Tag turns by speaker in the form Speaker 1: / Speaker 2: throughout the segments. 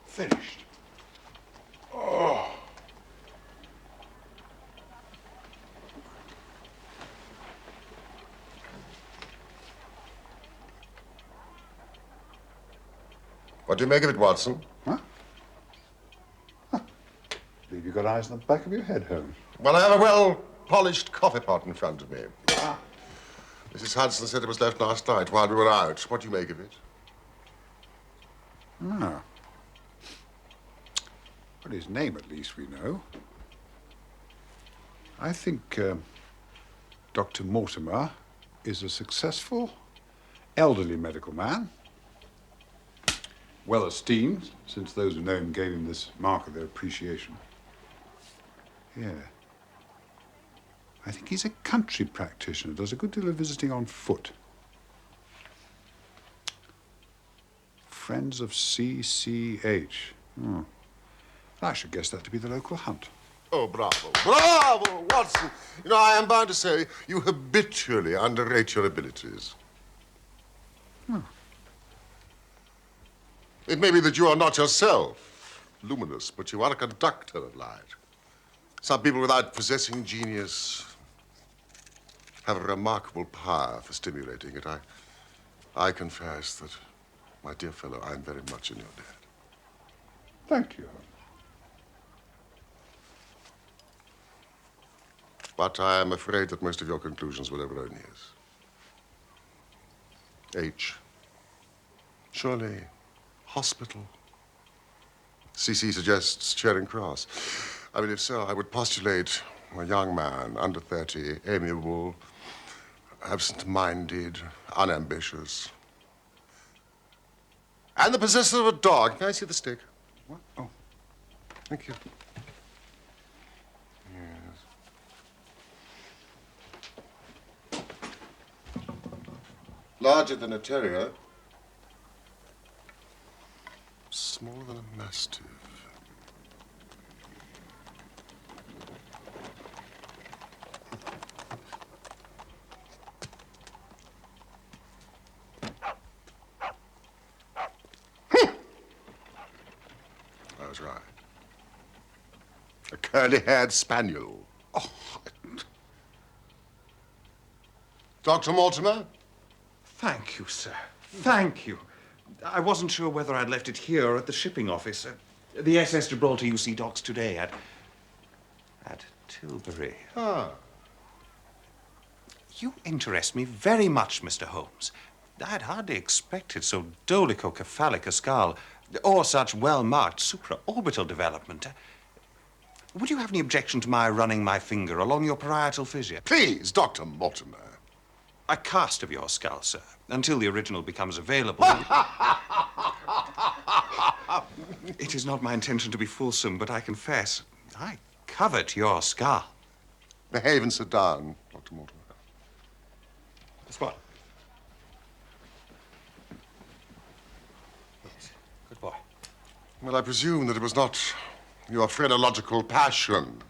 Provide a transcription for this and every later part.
Speaker 1: Finished. Oh.
Speaker 2: What do you make of it, Watson?
Speaker 1: Huh? Believe you've got eyes in the back of your head, Holmes.
Speaker 2: Well, I have a well-polished coffee pot in front of me. Mrs. Hudson said it was left last night while we were out. What do you make of it?
Speaker 1: Ah. Well, his name, at least, we know. I think Dr. Mortimer is a successful, elderly medical man. Well esteemed, since those who know him gave him this mark of their appreciation. Yeah. I think he's a country practitioner, does a good deal of visiting on foot. Friends of CCH. Hmm. I should guess that to be the local hunt.
Speaker 2: Oh, bravo. Bravo, Watson. You know, I am bound to say you habitually underrate your abilities.
Speaker 1: Hmm.
Speaker 2: It may be that you are not yourself luminous, but you are a conductor of light. Some people without possessing genius have a remarkable power for stimulating it. I confess that, my dear fellow, I am very much in your debt.
Speaker 1: Thank you.
Speaker 2: But I am afraid that most of your conclusions were erroneous. H. Surely, hospital. CC suggests Charing Cross. I mean, if so, I would postulate a young man, under 30, amiable, absent-minded, unambitious, and the possessor of a dog. Can I see the stick?
Speaker 1: What? Oh.
Speaker 2: Thank you. Yes. Larger than a terrier. Smaller than a mastiff. I was right. A curly-haired spaniel. Oh. Dr. Mortimer?
Speaker 3: Thank you, sir. Thank you. I wasn't sure whether I'd left it here or at the shipping office. The SS Gibraltar you see docks today at Tilbury.
Speaker 2: Ah.
Speaker 3: You interest me very much, Mr. Holmes. I'd hardly expected so dolichocephalic a skull or such well-marked supraorbital development. Would you have any objection to my running my finger along your parietal fissure?
Speaker 2: Please, Dr. Mortimer.
Speaker 3: A cast of your skull, sir, until the original becomes available. It is not my intention to be fulsome, but I confess, I covet your skull.
Speaker 2: Behave and sit down, Dr. Mortimer.
Speaker 3: Spot. Yes, good boy.
Speaker 2: Well, I presume that it was not your phrenological passion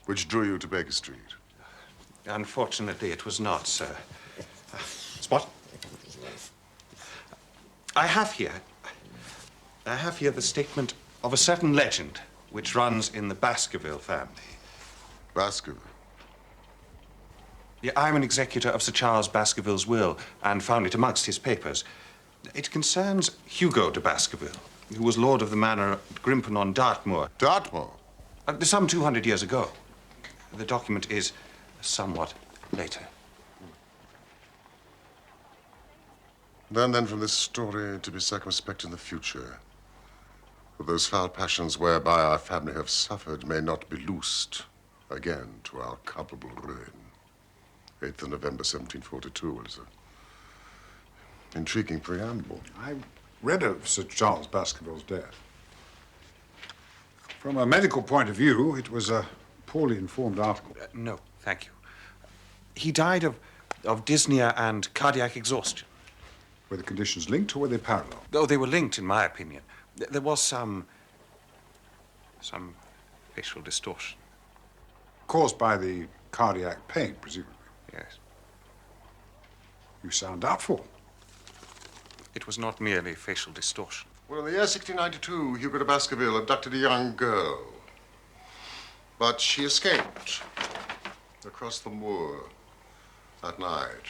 Speaker 2: which drew you to Baker Street.
Speaker 3: Unfortunately, it was not, sir. Spot. I have here the statement of a certain legend which runs in the Baskerville family.
Speaker 2: Baskerville?
Speaker 3: Yeah, I'm an executor of Sir Charles Baskerville's will and found it amongst his papers. It concerns Hugo de Baskerville, who was lord of the manor at Grimpen on Dartmoor.
Speaker 2: Dartmoor?
Speaker 3: Some 200 years ago. The document is somewhat later.
Speaker 2: Learn then from this story to be circumspect in the future. For those foul passions whereby our family have suffered may not be loosed again to our culpable ruin. 8th of November, 1742 is an intriguing preamble.
Speaker 1: I read of Sir Charles Baskerville's death. From a medical point of view, it was a poorly informed article.
Speaker 3: No, thank you. He died of dyspnea and cardiac exhaustion.
Speaker 1: Were the conditions linked or were they parallel?
Speaker 3: Oh, they were linked, in my opinion. There was some facial distortion.
Speaker 1: Caused by the cardiac pain, presumably.
Speaker 3: Yes.
Speaker 1: You sound doubtful.
Speaker 3: It was not merely facial distortion.
Speaker 2: Well, in the year 1692, Hugo de Baskerville abducted a young girl. But she escaped across the moor that night,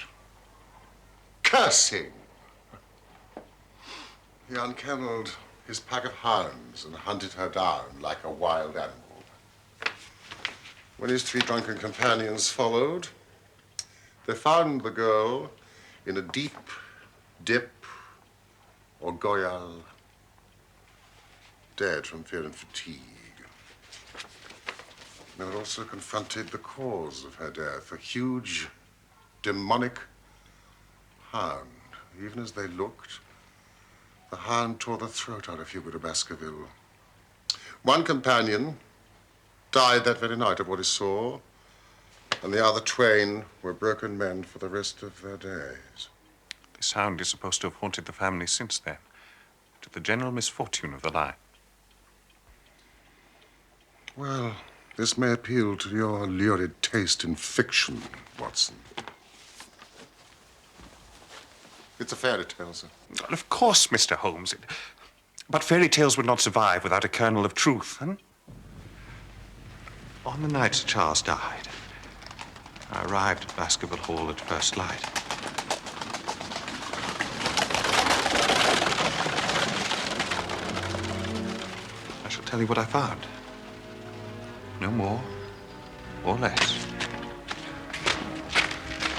Speaker 2: cursing. He unkennelled his pack of hounds and hunted her down like a wild animal. When his 3 drunken companions followed, they found the girl in a deep dip or goyal, dead from fear and fatigue. They had also confronted the cause of her death, a huge, demonic hound. Even as they looked, the hound tore the throat out of Hugo de Baskerville. One companion died that very night of what he saw, and the other twain were broken men for the rest of their days.
Speaker 3: This hound is supposed to have haunted the family since then, to the general misfortune of the line.
Speaker 2: Well, this may appeal to your lurid taste in fiction, Watson. It's a fairy tale, sir.
Speaker 3: Well, of course, Mr. Holmes. But fairy tales would not survive without a kernel of truth, huh? On the night Sir Charles died, I arrived at Baskerville Hall at first light. I shall tell you what I found. No more or less.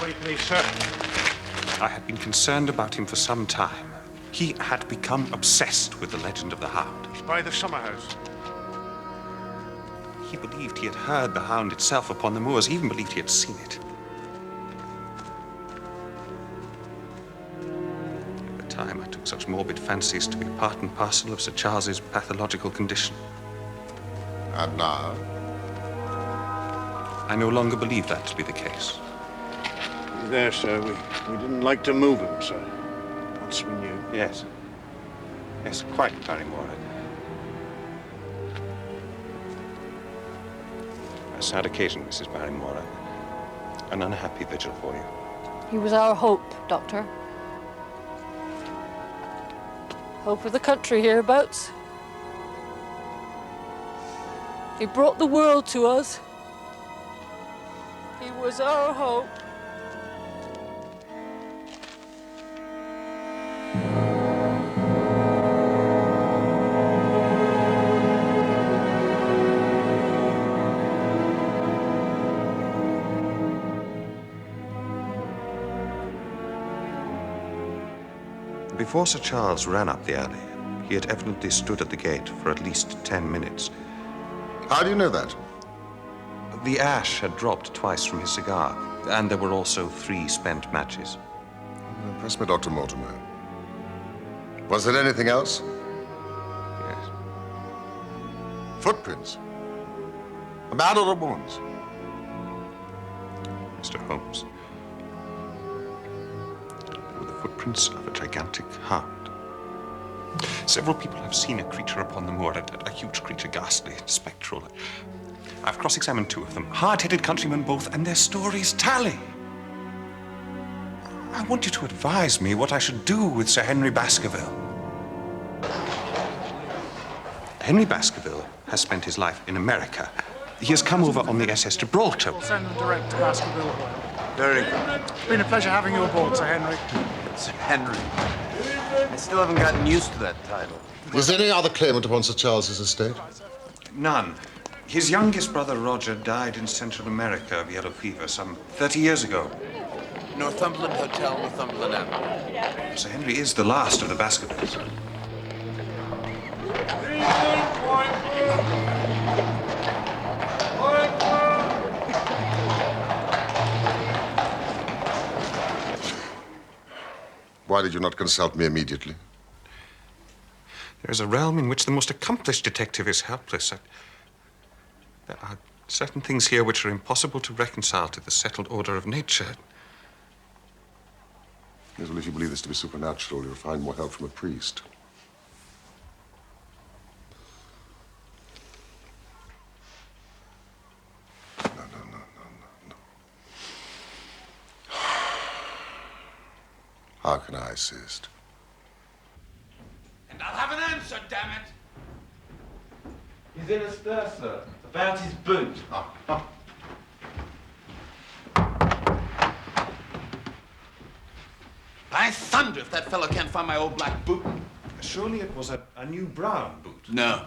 Speaker 4: Wait, please, sir.
Speaker 3: I had been concerned about him for some time. He had become obsessed with the legend of the Hound.
Speaker 4: It's by the summer house.
Speaker 3: He believed he had heard the Hound itself upon the moors. He even believed he had seen it. At the time, I took such morbid fancies to be part and parcel of Sir Charles's pathological condition.
Speaker 2: And now?
Speaker 3: I no longer believe that to be the case.
Speaker 4: There, sir. We didn't like to move him, sir. Once we knew.
Speaker 3: Yes. Yes, quite, Barrymore. A sad occasion, Mrs. Barrymore. An unhappy vigil for you.
Speaker 5: He was our hope, Doctor. Hope of the country hereabouts. He brought the world to us. He was our hope.
Speaker 3: Before Sir Charles ran up the alley, he had evidently stood at the gate for at least 10 minutes.
Speaker 2: How do you know that?
Speaker 3: The ash had dropped twice from his cigar, and there were also 3 spent matches.
Speaker 2: Press me, Dr. Mortimer. Was there anything else?
Speaker 3: Yes.
Speaker 2: Footprints? A man or a woman's?
Speaker 3: Mr. Holmes. They were the footprints of a gigantic hound. Several people have seen a creature upon the moor, a huge creature, ghastly, spectral. I've cross-examined 2 of them, hard-headed countrymen both, and their stories tally. I want you to advise me what I should do with Sir Henry Baskerville. Henry Baskerville has spent his life in America. He has come over on the SS Gibraltar.
Speaker 6: We'll send them direct to Baskervilles.
Speaker 4: Very good.
Speaker 6: It's been a pleasure having you aboard, Sir Henry.
Speaker 4: Sir Henry. I still haven't gotten used to that title.
Speaker 2: Is there any other claimant upon Sir Charles's estate?
Speaker 3: None. His youngest brother, Roger, died in Central America of yellow fever some 30 years ago.
Speaker 4: Northumberland Hotel, Northumberland Avenue.
Speaker 3: Sir Henry is the last of the Baskervilles.
Speaker 2: Why did you not consult me immediately?
Speaker 3: There is a realm in which the most accomplished detective is helpless. There are certain things here which are impossible to reconcile to the settled order of nature.
Speaker 2: Yes, well, if you believe this to be supernatural, you'll find more help from a priest. No. How can I assist?
Speaker 7: And I'll have an answer, damn it!
Speaker 8: He's in a stir, sir. About his boot.
Speaker 7: By thunder, if that fellow can't find my old black boot.
Speaker 3: Surely it was a new brown boot.
Speaker 7: No.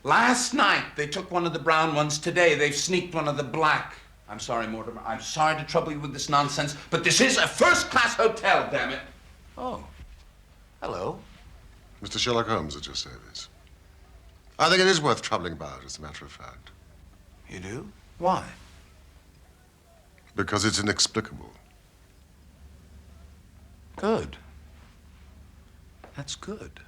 Speaker 7: Last night, they took one of the brown ones. Today, they've sneaked one of the black. I'm sorry, Mortimer. I'm sorry to trouble you with this nonsense, but this is a first-class hotel, damn it.
Speaker 4: Oh. Hello.
Speaker 2: Mr. Sherlock Holmes at your service. I think it is worth troubling about, as a matter of fact.
Speaker 4: You do? Why?
Speaker 2: Because it's inexplicable.
Speaker 4: Good. That's good.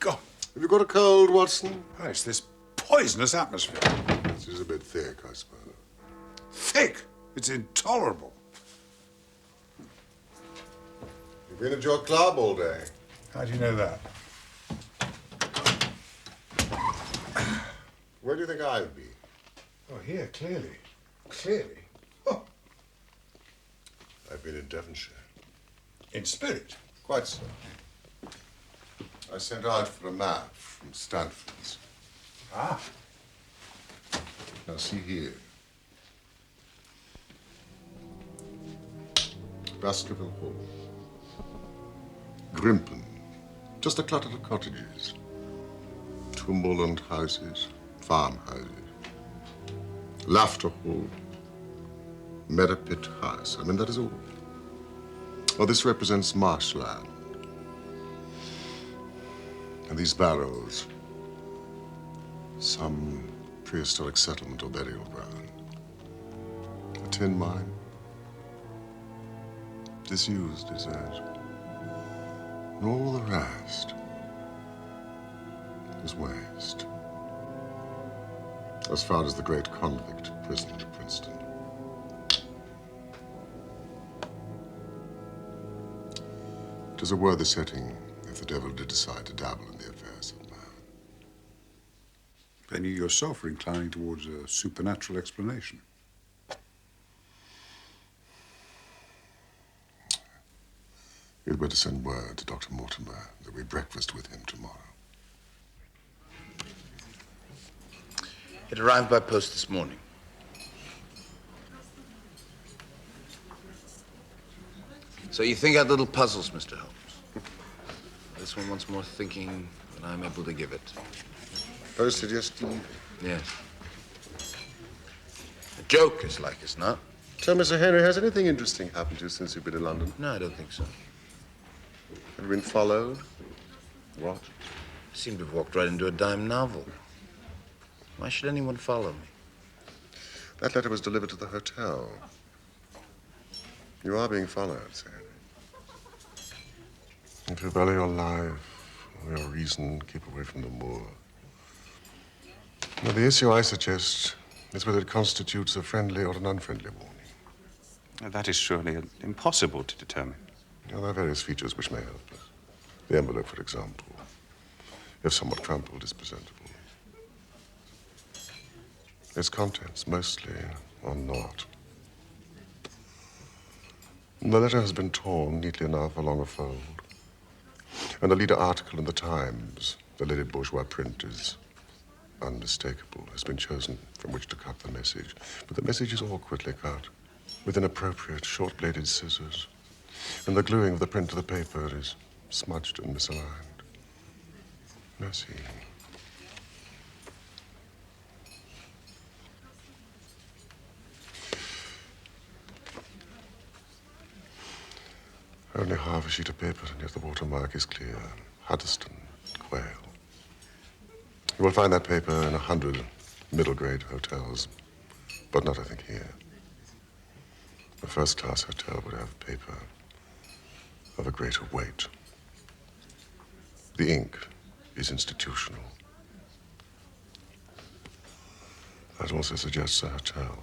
Speaker 1: God,
Speaker 2: Have you got a cold, Watson?
Speaker 1: oh, it's this poisonous atmosphere.
Speaker 2: This is a bit thick, I suppose.
Speaker 1: Thick. It's intolerable.
Speaker 2: You've been at your club all day.
Speaker 1: How do you know that?
Speaker 2: Where do you think I'd be?
Speaker 1: Oh, here, clearly. Clearly. Oh,
Speaker 2: I've been in Devonshire.
Speaker 1: in spirit.
Speaker 2: Quite so. I sent out for a map from Stanford's.
Speaker 1: Ah.
Speaker 2: Now, see here. Baskerville Hall. Grimpen. Just a clutter of cottages. Tumberland houses, farmhouses. Laughter Hall. Meadowpit House. I mean, that is all. Oh, this represents marshland. And these barrows, some prehistoric settlement or burial ground. A tin mine. Disused, it says. And all the rest is waste. As far as the great convict prison at Princeton. It is a worthy setting if the devil did decide to dabble in the affairs of man.
Speaker 1: Then you yourself are inclining towards a supernatural explanation.
Speaker 2: You'd better send word to Dr. Mortimer that we breakfast with him tomorrow.
Speaker 4: It arrived by post this morning. So you think out little puzzles, Mr. Holmes. This one wants more thinking than I'm able to give it.
Speaker 2: Very suggestive.
Speaker 4: Yes. A joke is like it's not.
Speaker 2: So, Mr. Henry, has anything interesting happened to you since you've been in London?
Speaker 4: No, I don't think so.
Speaker 2: Have you been followed? What?
Speaker 4: I seem to have walked right into a dime novel. Why should anyone follow me?
Speaker 2: That letter was delivered to the hotel. You are being followed, Sir Henry. If you value your life or your reason, keep away from the moor. Now, the issue I suggest is whether it constitutes a friendly or an unfriendly warning.
Speaker 3: That is surely impossible to determine.
Speaker 2: Now, there are various features which may help us. The envelope, for example, if somewhat crumpled, is presentable. Its contents, mostly, are not. The letter has been torn neatly enough along a fold. And the leader article in the Times, the Lady Bourgeois print, is unmistakable, has been chosen from which to cut the message. But the message is awkwardly cut, with inappropriate short-bladed scissors. And the gluing of the print to the paper is smudged and misaligned. Mercy. Only half a sheet of paper, and yet the watermark is clear. Huddeston, Quayle. You will find that paper in 100 middle-grade hotels, but not, I think, here. A first-class hotel would have paper of a greater weight. The ink is institutional. That also suggests a hotel.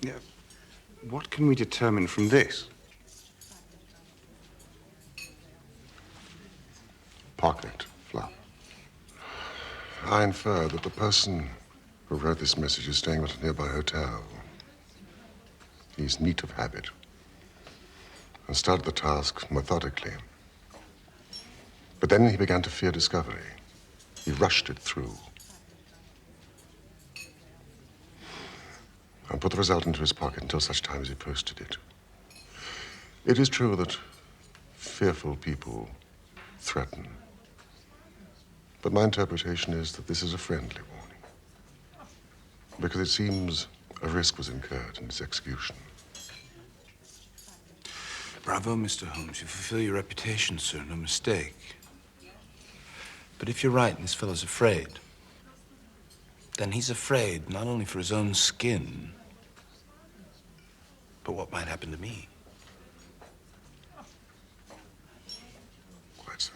Speaker 3: Yeah. What can we determine from this?
Speaker 2: Pocket flap. I infer that the person who wrote this message is staying at a nearby hotel. He's neat of habit and started the task methodically. But then he began to fear discovery. He rushed it through and put the result into his pocket until such time as he posted it. It is true that fearful people threaten. But my interpretation is that this is a friendly warning, because it seems a risk was incurred in its execution.
Speaker 7: Bravo, Mr. Holmes. You fulfill your reputation, sir. No mistake. But if you're right and this fellow's afraid, then he's afraid not only for his own skin, but what might happen to me.
Speaker 2: Quite so.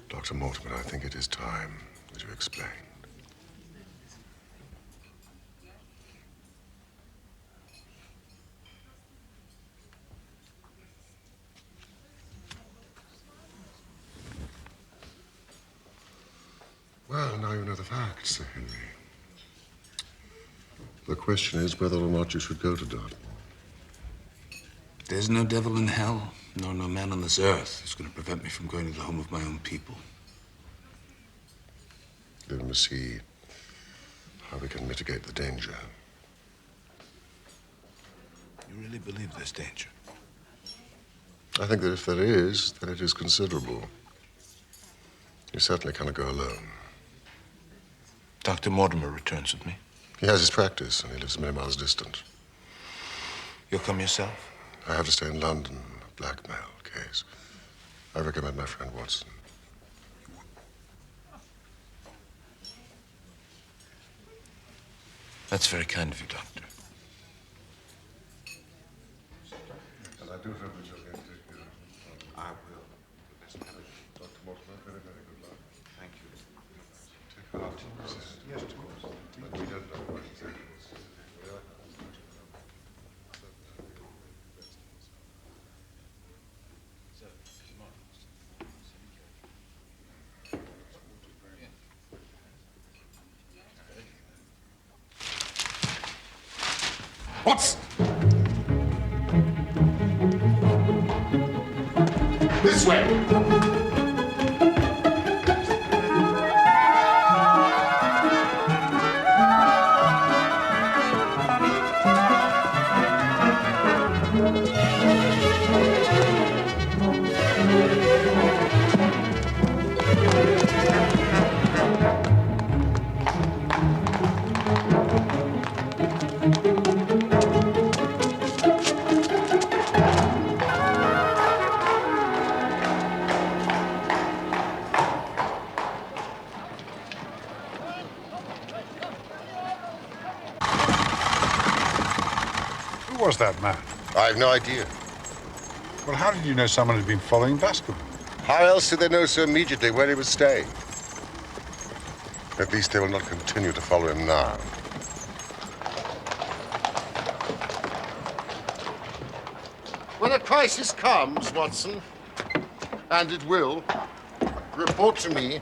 Speaker 2: Dr. Mortimer, I think it is time that you explained. Well, now you know the facts, Sir Henry. The question is whether or not you should go to Dartmoor.
Speaker 7: There's no devil in hell, nor no man on this earth who's going to prevent me from going to the home of my own people.
Speaker 2: Then we must see how we can mitigate the danger.
Speaker 7: You really believe there's danger?
Speaker 2: I think that if there is, then it is considerable. You certainly cannot go alone.
Speaker 7: Dr. Mortimer returns with me.
Speaker 2: He has his practice, and he lives many miles distant.
Speaker 7: You'll come yourself?
Speaker 2: I have to stay in London, a blackmail case. I recommend my friend Watson.
Speaker 7: That's very kind of you, Doctor.
Speaker 2: And I do hope that you'll get to take care of I will. Dr. Mortimer, very, very good luck.
Speaker 7: Thank you.
Speaker 2: Take heart. Yes, of course. We don't know what exactly.
Speaker 1: What's...
Speaker 2: This way!
Speaker 1: Who was that man?
Speaker 2: I have no idea.
Speaker 1: Well, how did you know someone had been following Baskerville?
Speaker 2: How else did they know so immediately where he was staying? At least they will not continue to follow him now. When a crisis comes, Watson, and it will, report to me.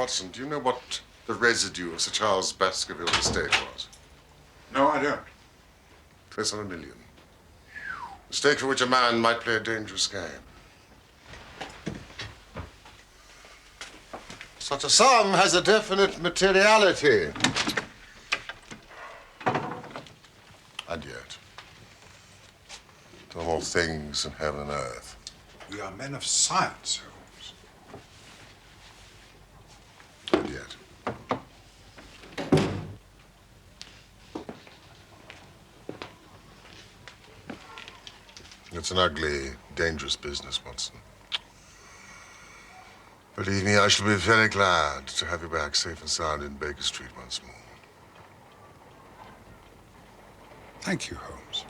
Speaker 2: Watson, do you know what the residue of Sir Charles Baskerville's estate was?
Speaker 1: No, I don't.
Speaker 2: Less than $1 million. A stake for which a man might play a dangerous game. Such a sum has a definite materiality. And yet, to all things in heaven and earth.
Speaker 1: We are men of science, Holmes.
Speaker 2: And yet. It's an ugly, dangerous business, Watson. Believe me, I shall be very glad to have you back safe and sound in Baker Street once more.
Speaker 1: Thank you, Holmes.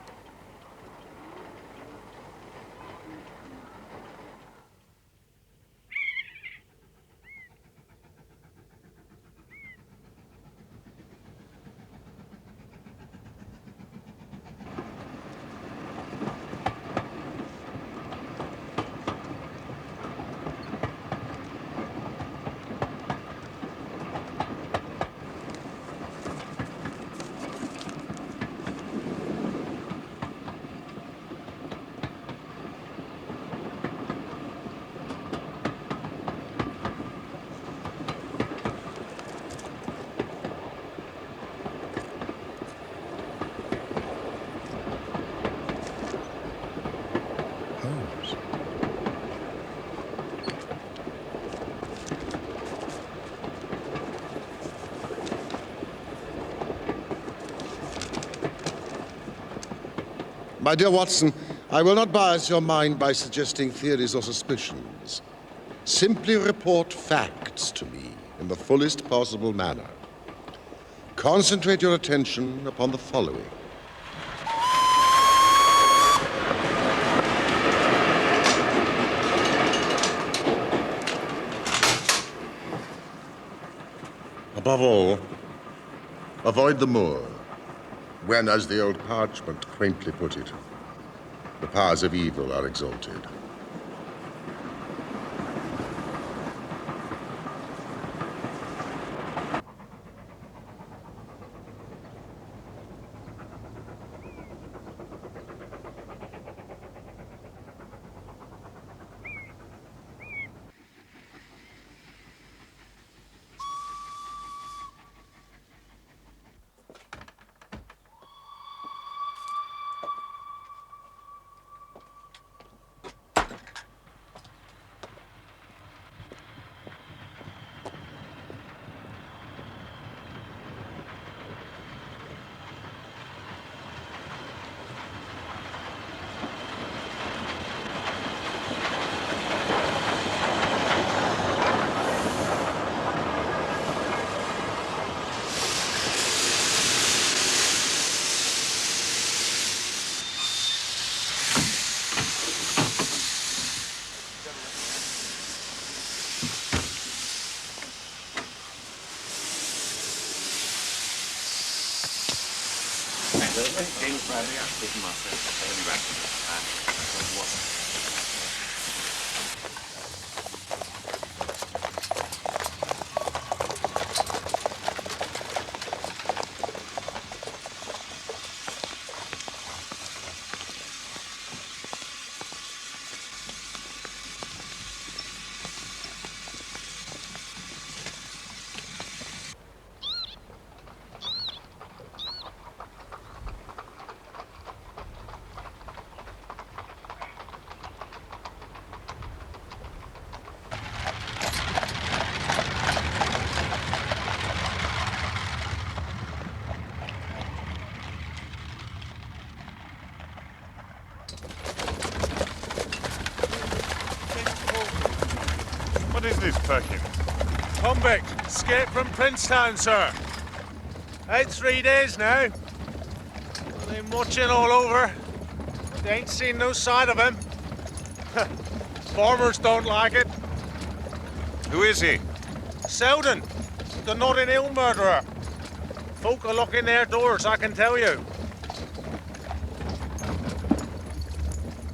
Speaker 2: My dear Watson, I will not bias your mind by suggesting theories or suspicions. Simply report facts to me in the fullest possible manner. Concentrate your attention upon the following. Above all, avoid the moor, when, as the old parchment quaintly put it, the powers of evil are exalted.
Speaker 6: What is this, Perkins? Convict, escaped from Princetown, sir. Out 3 days now. Been watching all over. They ain't seen no sign of him. Farmers don't like it.
Speaker 3: Who is he?
Speaker 6: Selden, the Notting Hill murderer. Folk are locking their doors, I can tell you.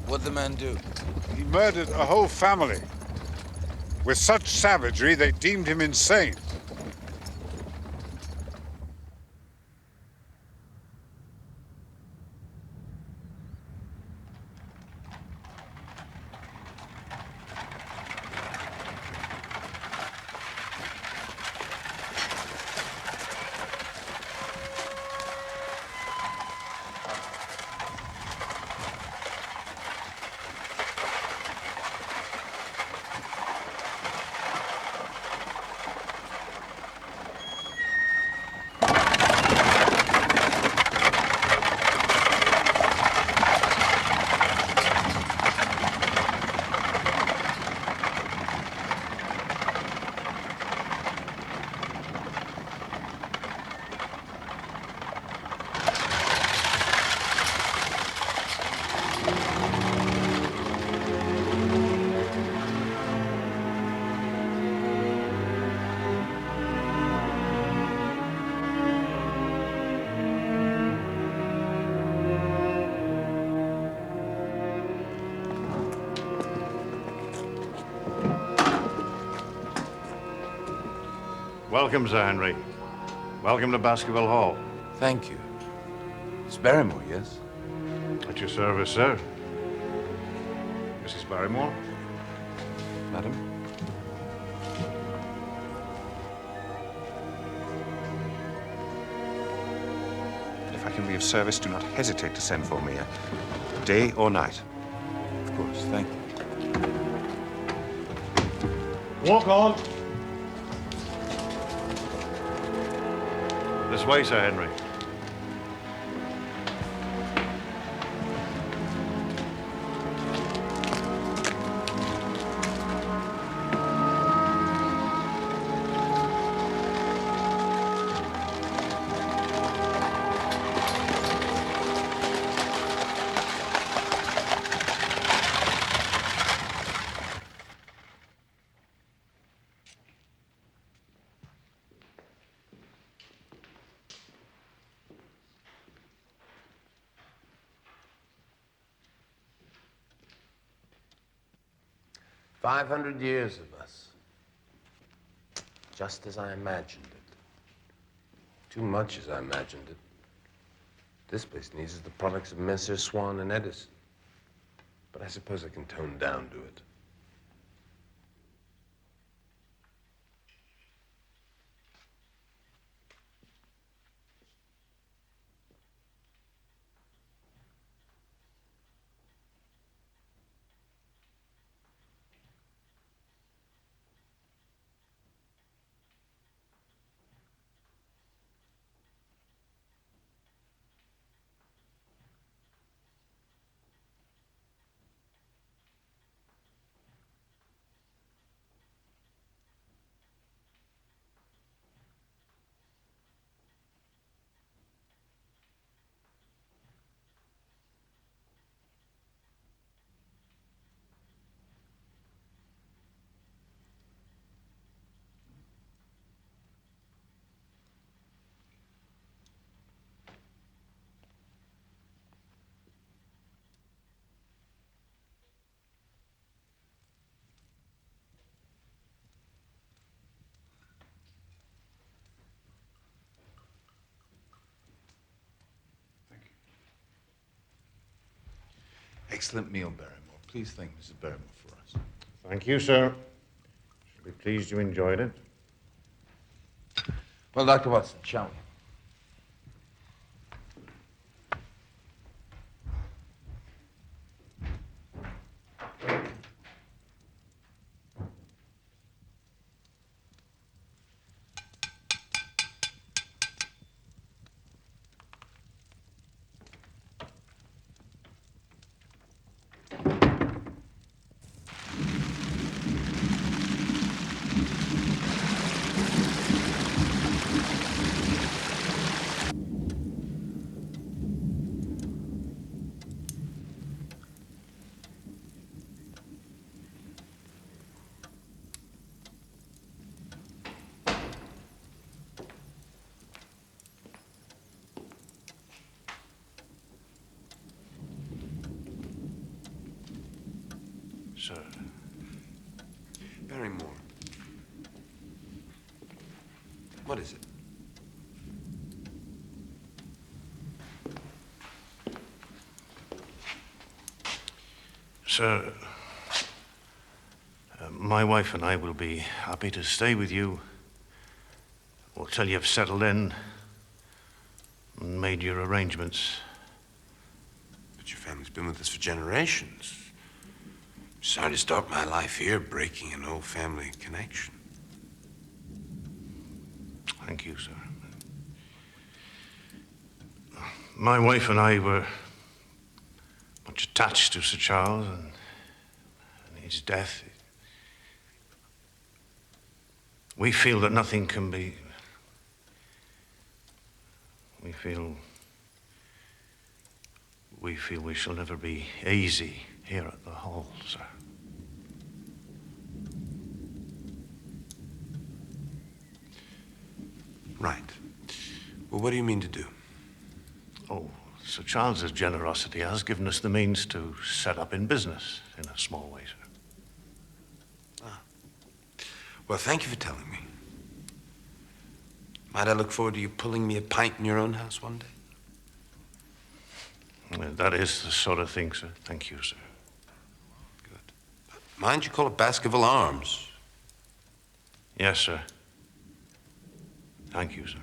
Speaker 7: What'd the man do?
Speaker 1: He murdered a whole family. With such savagery, they deemed him insane.
Speaker 9: Welcome, Sir Henry. Welcome to Baskerville Hall.
Speaker 7: Thank you. It's Barrymore, yes?
Speaker 9: At your service, sir. Mrs. Barrymore?
Speaker 7: Madam?
Speaker 3: If I can be of service, do not hesitate to send for me, day or night.
Speaker 7: Of course, thank you.
Speaker 9: Walk on. This way, Sir Henry.
Speaker 7: $500 of us. Just as I imagined it. Too much as I imagined it. This place needs is the products of Messrs. Swan and Edison. But I suppose I can tone down to it. Excellent meal, Barrymore. Please thank Mrs. Barrymore for us.
Speaker 9: Thank you, sir. Should be pleased you enjoyed it.
Speaker 7: Well, Dr. Watson, shall we? Barrymore. What is it?
Speaker 9: Sir, my wife and I will be happy to stay with you till you've settled in and made your arrangements.
Speaker 7: But your family's been with us for generations. Sorry to start my life here, breaking an old family connection.
Speaker 9: Thank you, sir. My wife and I were much attached to Sir Charles, and his death. We feel that nothing can be. We feel we shall never be easy here at the Hall, sir.
Speaker 7: Right. Well, what do you mean to do?
Speaker 9: Oh, Sir Charles's generosity has given us the means to set up in business in a small way, sir.
Speaker 7: Ah. Well, thank you for telling me. Might I look forward to you pulling me a pint in your own house one day?
Speaker 9: Well, that is the sort of thing, sir. Thank you, sir.
Speaker 7: Good. Mind you call it Baskerville Arms.
Speaker 9: Yes, sir. Thank you, sir.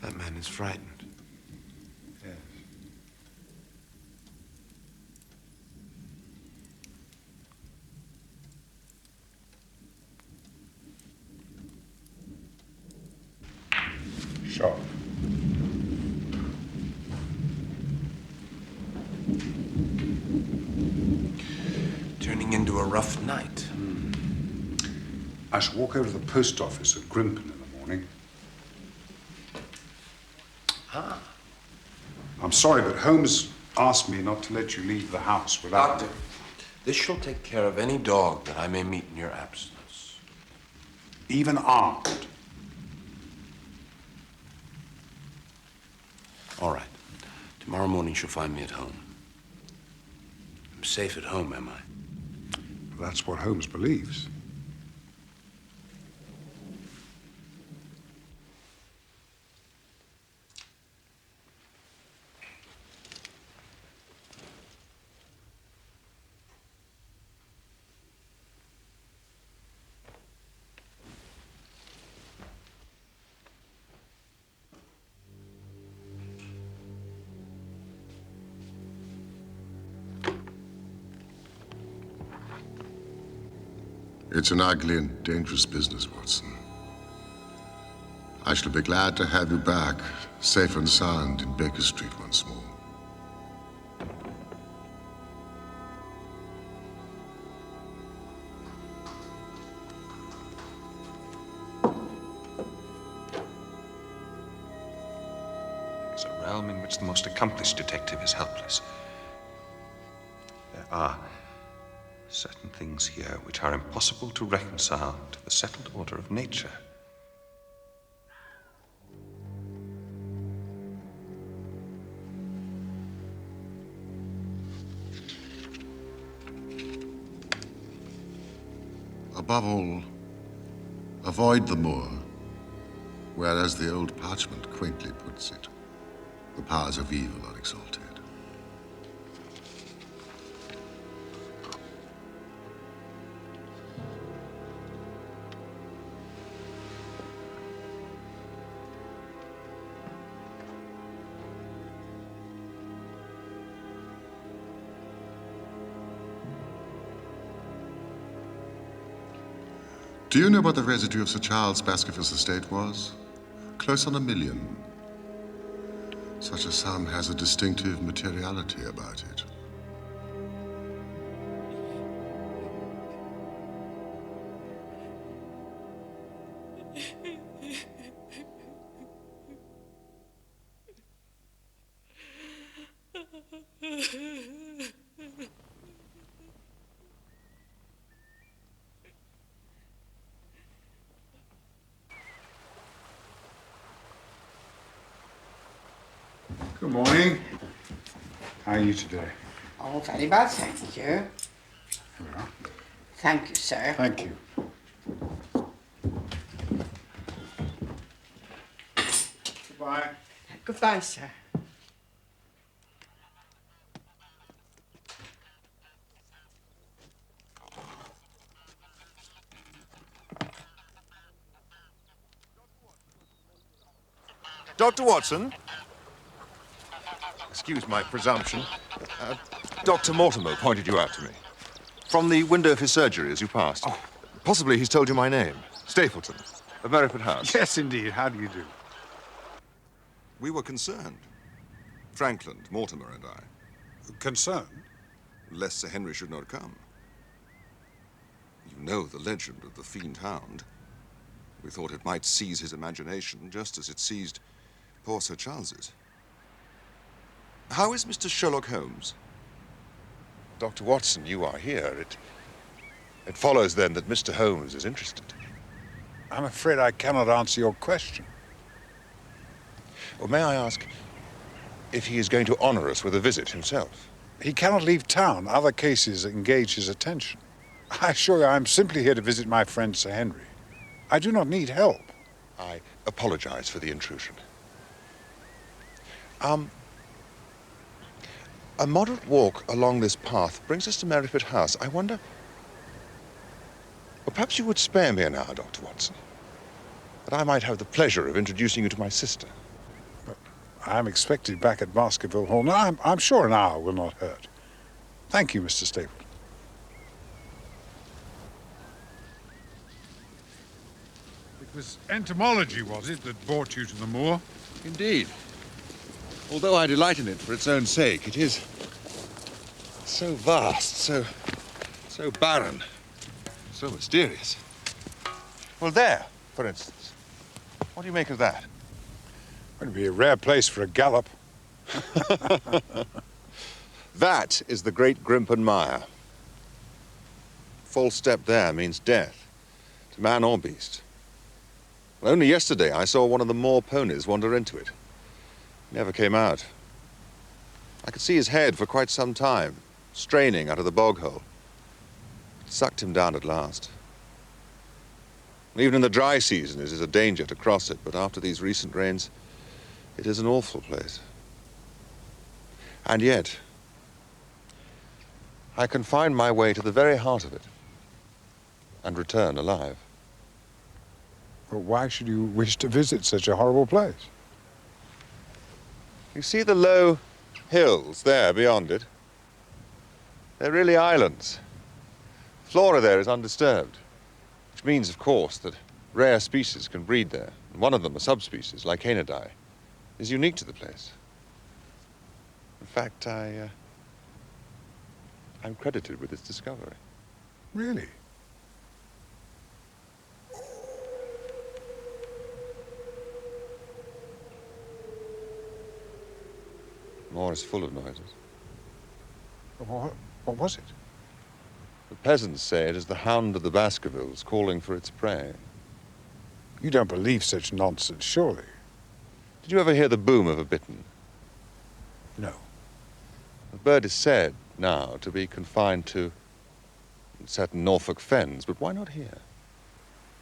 Speaker 7: That man is frightened.
Speaker 1: Yes. Sharp.
Speaker 7: Turning into a rough night.
Speaker 1: I shall walk over to the post office at Grimpen in the morning.
Speaker 7: Ah.
Speaker 1: I'm sorry, but Holmes asked me not to let you leave the house without...
Speaker 7: Doctor, this shall take care of any dog that I may meet in your absence.
Speaker 1: Even armed.
Speaker 7: All right. Tomorrow morning she'll find me at home. I'm safe at home, am I?
Speaker 1: That's what Holmes believes.
Speaker 2: It's an ugly and dangerous business, Watson. I shall be glad to have you back, safe and sound, in Baker Street once more.
Speaker 3: It's a realm in which the most accomplished detective is helpless. There are certain things here which are impossible to reconcile to the settled order of nature.
Speaker 2: Above all, avoid the moor, where, as the old parchment quaintly puts it, the powers of evil are exalted. Do you know what the residue of Sir Charles Baskerville's estate was? Close on 1 million. Such a sum has a distinctive materiality about it.
Speaker 1: Good morning. How are you today?
Speaker 10: Oh, very well, thank you.
Speaker 1: Here we are.
Speaker 10: Thank you, sir.
Speaker 1: Thank you. Goodbye.
Speaker 10: Goodbye, sir.
Speaker 2: Dr. Watson? Excuse my presumption. Dr. Mortimer pointed you out to me. From the window of his surgery as you passed. Oh. Possibly he's told you my name. Stapleton, of Merripit House.
Speaker 1: Yes, indeed. How do you do?
Speaker 2: We were concerned. Frankland, Mortimer and I.
Speaker 1: Concerned?
Speaker 2: Lest Sir Henry should not come. You know the legend of the fiend Hound. We thought it might seize his imagination just as it seized poor Sir Charles's. How is Mr. Sherlock Holmes? Dr. Watson, you are here. It follows then that Mr. Holmes is interested.
Speaker 1: I'm afraid I cannot answer your question.
Speaker 2: Well, may I ask if he is going to honor us with a visit himself?
Speaker 1: He cannot leave town. Other cases engage his attention. I assure you, I'm simply here to visit my friend Sir Henry. I do not need help.
Speaker 2: I apologize for the intrusion. A moderate walk along this path brings us to Merripit House. I wonder... Well, perhaps you would spare me an hour, Dr. Watson, that I might have the pleasure of introducing you to my sister.
Speaker 1: But I'm expected back at Baskerville Hall. No, I'm sure an hour will not hurt. Thank you, Mr. Stapleton. It was entomology, was it, that brought you to the moor?
Speaker 11: Indeed. Although I delight in it for its own sake, it is so vast, so barren, so mysterious.
Speaker 2: Well, there, for instance. What do you make of that?
Speaker 1: It would be a rare place for a gallop.
Speaker 2: That is the Great Grimpen Mire. False step there means death, to man or beast. Well, only yesterday I saw one of the moor ponies wander into it. He never came out. I could see his head for quite some time, straining out of the bog hole. It sucked him down at last. Even in the dry season, it is a danger to cross it, but after these recent rains, it is an awful place. And yet, I can find my way to the very heart of it and return alive.
Speaker 1: Well, why should you wish to visit such a horrible place?
Speaker 2: You see the low hills there beyond it? They're really islands. The flora there is undisturbed, which means, of course, that rare species can breed there. And one of them, a subspecies, like Canidae, is unique to the place. In fact, I'm credited with its discovery.
Speaker 1: Really?
Speaker 2: Moor is full of noises.
Speaker 1: What was it?
Speaker 2: The peasants say it is the Hound of the Baskervilles calling for its prey.
Speaker 1: You don't believe such nonsense, surely?
Speaker 2: Did you ever hear the boom of a bittern?
Speaker 1: No.
Speaker 2: The bird is said now to be confined to certain Norfolk fens, but why not here?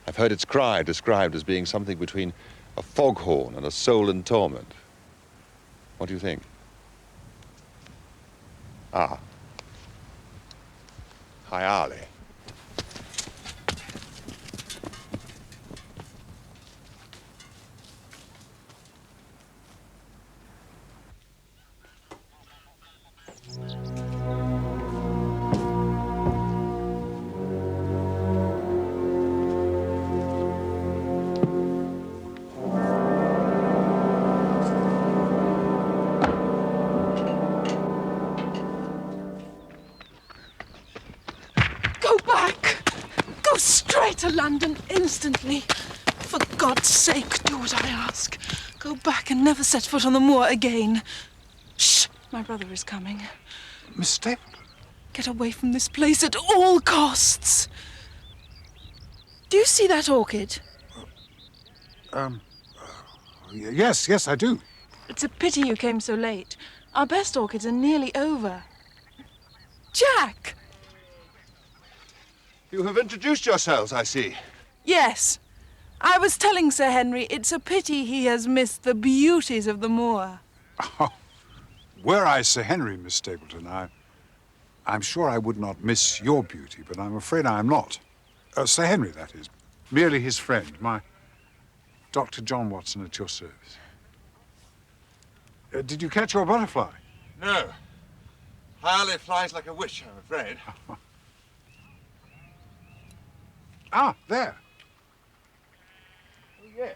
Speaker 2: I've heard its cry described as being something between a foghorn and a soul in torment. What do you think? Ah. Hi, Arlie.
Speaker 12: To London instantly. For God's sake, do what I ask. Go back and never set foot on the moor again. Shh! My brother is coming.
Speaker 1: Miss Stapleton?
Speaker 12: Get away from this place at all costs. Do you see that orchid?
Speaker 1: Yes, I do.
Speaker 12: It's a pity you came so late. Our best orchids are nearly over. Jack!
Speaker 11: You have introduced yourselves, I see.
Speaker 12: Yes. I was telling Sir Henry it's a pity he has missed the beauties of the moor.
Speaker 1: Oh, were I Sir Henry, Miss Stapleton, I'm sure I would not miss your beauty, but I'm afraid I am not. Sir Henry, that is. Merely his friend, my Dr. John Watson at your service. Did you catch your butterfly?
Speaker 11: No. Harley flies like a witch, I'm afraid.
Speaker 1: Ah, there.
Speaker 11: Oh, yes.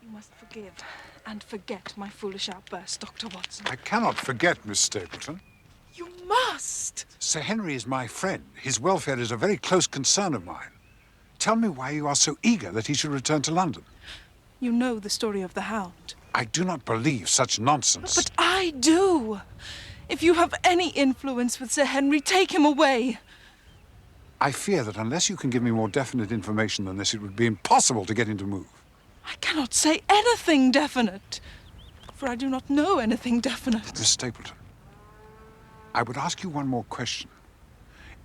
Speaker 12: You must forgive and forget my foolish outburst, Dr. Watson.
Speaker 1: I cannot forget, Miss Stapleton.
Speaker 12: You must!
Speaker 1: Sir Henry is my friend. His welfare is a very close concern of mine. Tell me why you are so eager that he should return to London.
Speaker 12: You know the story of the Hound.
Speaker 1: I do not believe such nonsense.
Speaker 12: But I do. If you have any influence with Sir Henry, take him away.
Speaker 1: I fear that unless you can give me more definite information than this, it would be impossible to get him to move.
Speaker 12: I cannot say anything definite, for I do not know anything definite.
Speaker 1: Miss Stapleton, I would ask you one more question.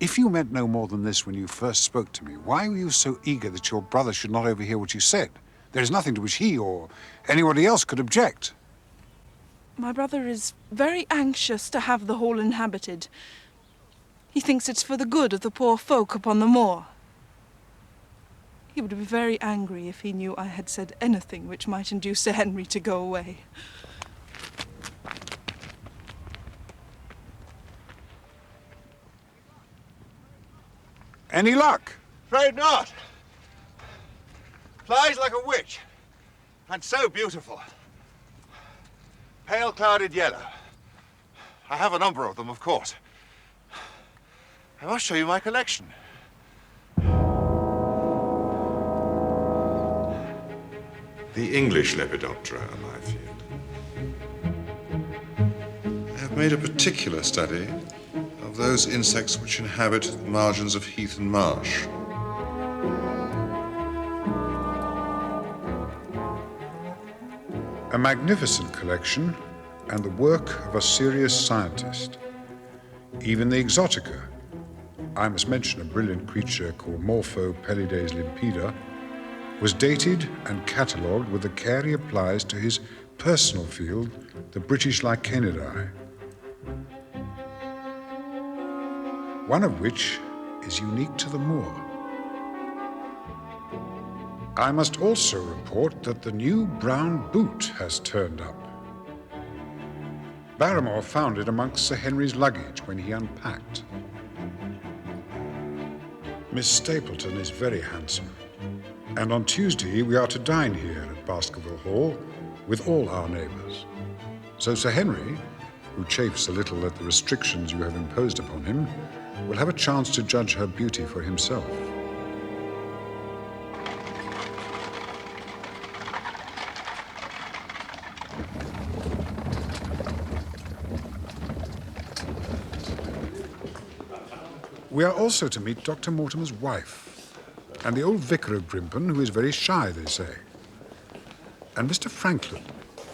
Speaker 1: If you meant no more than this when you first spoke to me, why were you so eager that your brother should not overhear what you said? There is nothing to which he or anybody else could object.
Speaker 12: My brother is very anxious to have the hall inhabited. He thinks it's for the good of the poor folk upon the moor. He would be very angry if he knew I had said anything which might induce Sir Henry to go away.
Speaker 1: Any luck?
Speaker 11: Afraid not. Flies like a witch. And so beautiful. Pale clouded yellow. I have a number of them, of course. I must show you my collection.
Speaker 2: The English Lepidoptera are my field. I have made a particular study of those insects which inhabit the margins of heath and marsh.
Speaker 1: A magnificent collection and the work of a serious scientist. Even the exotica, I must mention a brilliant creature called Morpho pellides limpida, was dated and catalogued with the care he applies to his personal field, the British Lichenidae, one of which is unique to the moor. I must also report that the new brown boot has turned up. Barrymore found it amongst Sir Henry's luggage when he unpacked. Miss Stapleton is very handsome, and on Tuesday we are to dine here at Baskerville Hall with all our neighbours. So Sir Henry, who chafes a little at the restrictions you have imposed upon him, will have a chance to judge her beauty for himself. We are also to meet Dr. Mortimer's wife, and the old vicar of Grimpen, who is very shy, they say. And Mr. Franklin,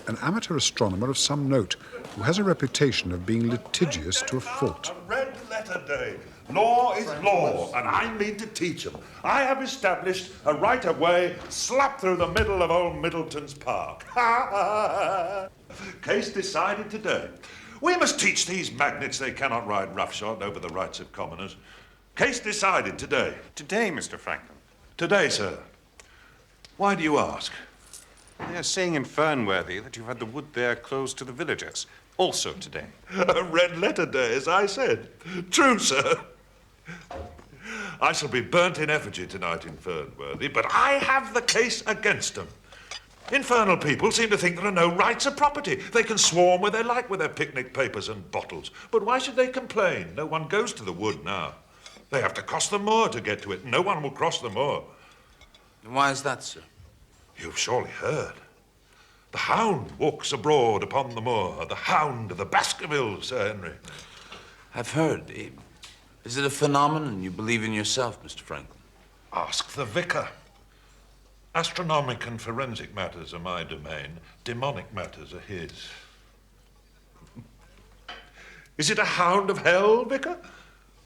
Speaker 1: an amateur astronomer of some note, who has a reputation of being litigious to a fault.
Speaker 13: A red letter day. Law is law, and I mean to teach them. I have established a right-of-way slap through the middle of old Middleton's Park. Case decided today. We must teach these magnates they cannot ride roughshod over the rights of commoners. Case decided today.
Speaker 3: Today, Mr. Franklin.
Speaker 13: Today, sir. Why do you ask?
Speaker 3: They're saying in Fernworthy that you've had the wood there closed to the villagers. Also today.
Speaker 13: A red letter day, as I said. True, sir. I shall be burnt in effigy tonight in Fernworthy, but I have the case against them. Infernal people seem to think there are no rights of property. They can swarm where they like with their picnic papers and bottles. But why should they complain? No one goes to the wood now. They have to cross the moor to get to it. No one will cross the moor.
Speaker 4: And why is that, sir?
Speaker 13: You've surely heard. The Hound walks abroad upon the moor. The Hound of the Baskervilles, Sir Henry.
Speaker 4: I've heard. Is it a phenomenon you believe in yourself, Mr. Franklin?
Speaker 13: Ask the vicar. Astronomic and forensic matters are my domain. Demonic matters are his. Is it a hound of hell, Vicar?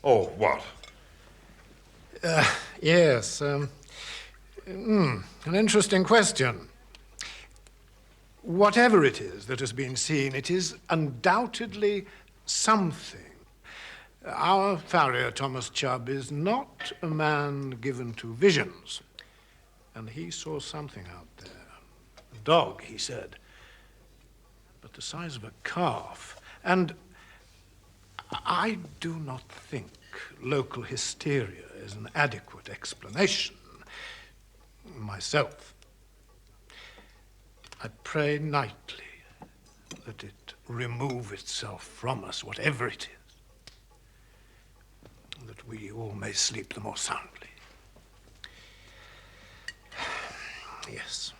Speaker 13: Or what?
Speaker 14: Yes. An interesting question. Whatever it is that has been seen, it is undoubtedly something. Our farrier, Thomas Chubb, is not a man given to visions. And he saw something out there. A dog, he said, but the size of a calf. And I do not think local hysteria is an adequate explanation myself. I pray nightly that it remove itself from us, whatever it is, that we all may sleep the more soundly. Yes.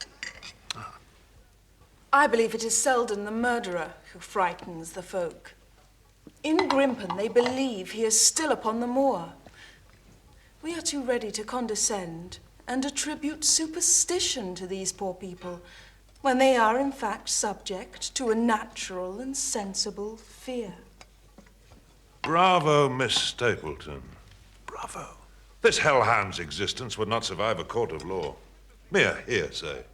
Speaker 12: I believe it is Selden the murderer who frightens the folk. In Grimpen, they believe he is still upon the moor. We are too ready to condescend and attribute superstition to these poor people, when they are in fact subject to a natural and sensible fear.
Speaker 13: Bravo, Miss Stapleton. Bravo. This hellhound's existence would not survive a court of law. Mere hearsay.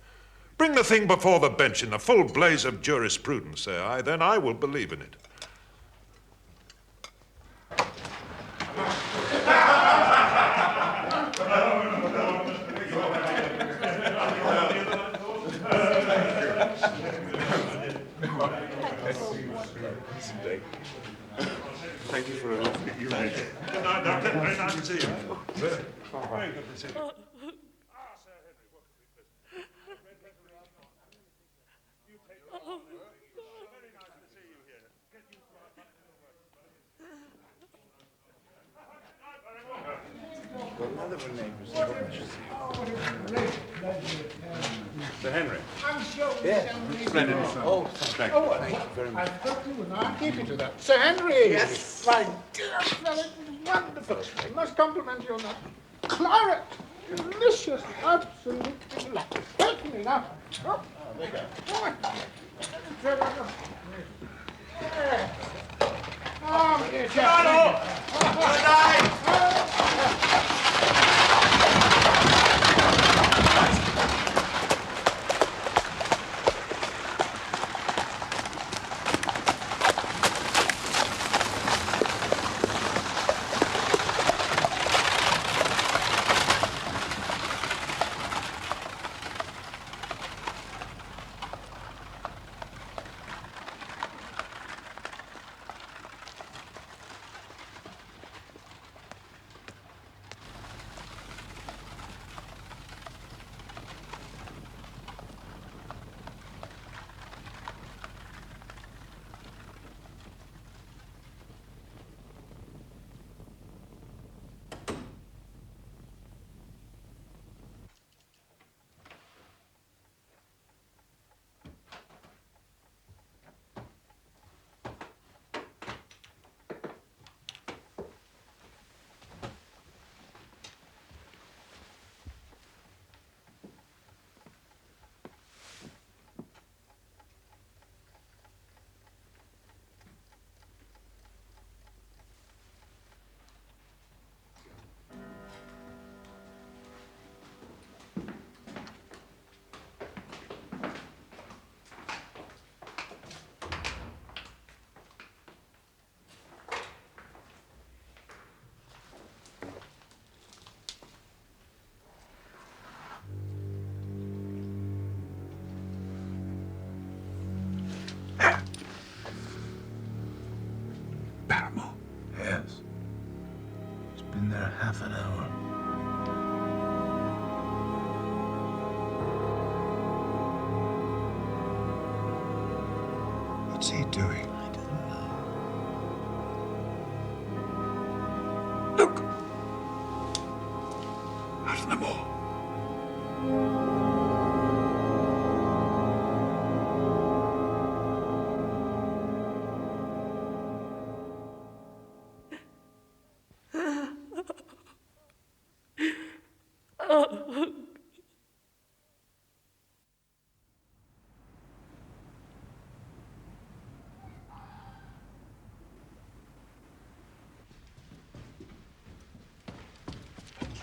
Speaker 13: Bring the thing before the bench in the full blaze of jurisprudence, say I, then I will believe in it.
Speaker 3: Thank you for a lovely
Speaker 13: Good night, Doctor. Very nice to see you. Very good to see you.
Speaker 3: Sir Henry.
Speaker 14: I'm sure
Speaker 3: Yes. Splendid. Oh, thank you.
Speaker 14: Thank you very much. I thought you were not keeping to that. Sir Henry!
Speaker 10: Yes.
Speaker 14: My dear fellow, wonderful. I must compliment you on that. Claret! Delicious. Absolutely delightful. Certainly now. Oh, there you go. Oh, my dear chap.
Speaker 8: Good night.
Speaker 7: Yes. It's been there half an hour.
Speaker 1: What's he doing?
Speaker 7: I don't know.
Speaker 1: Look! Out of the moor.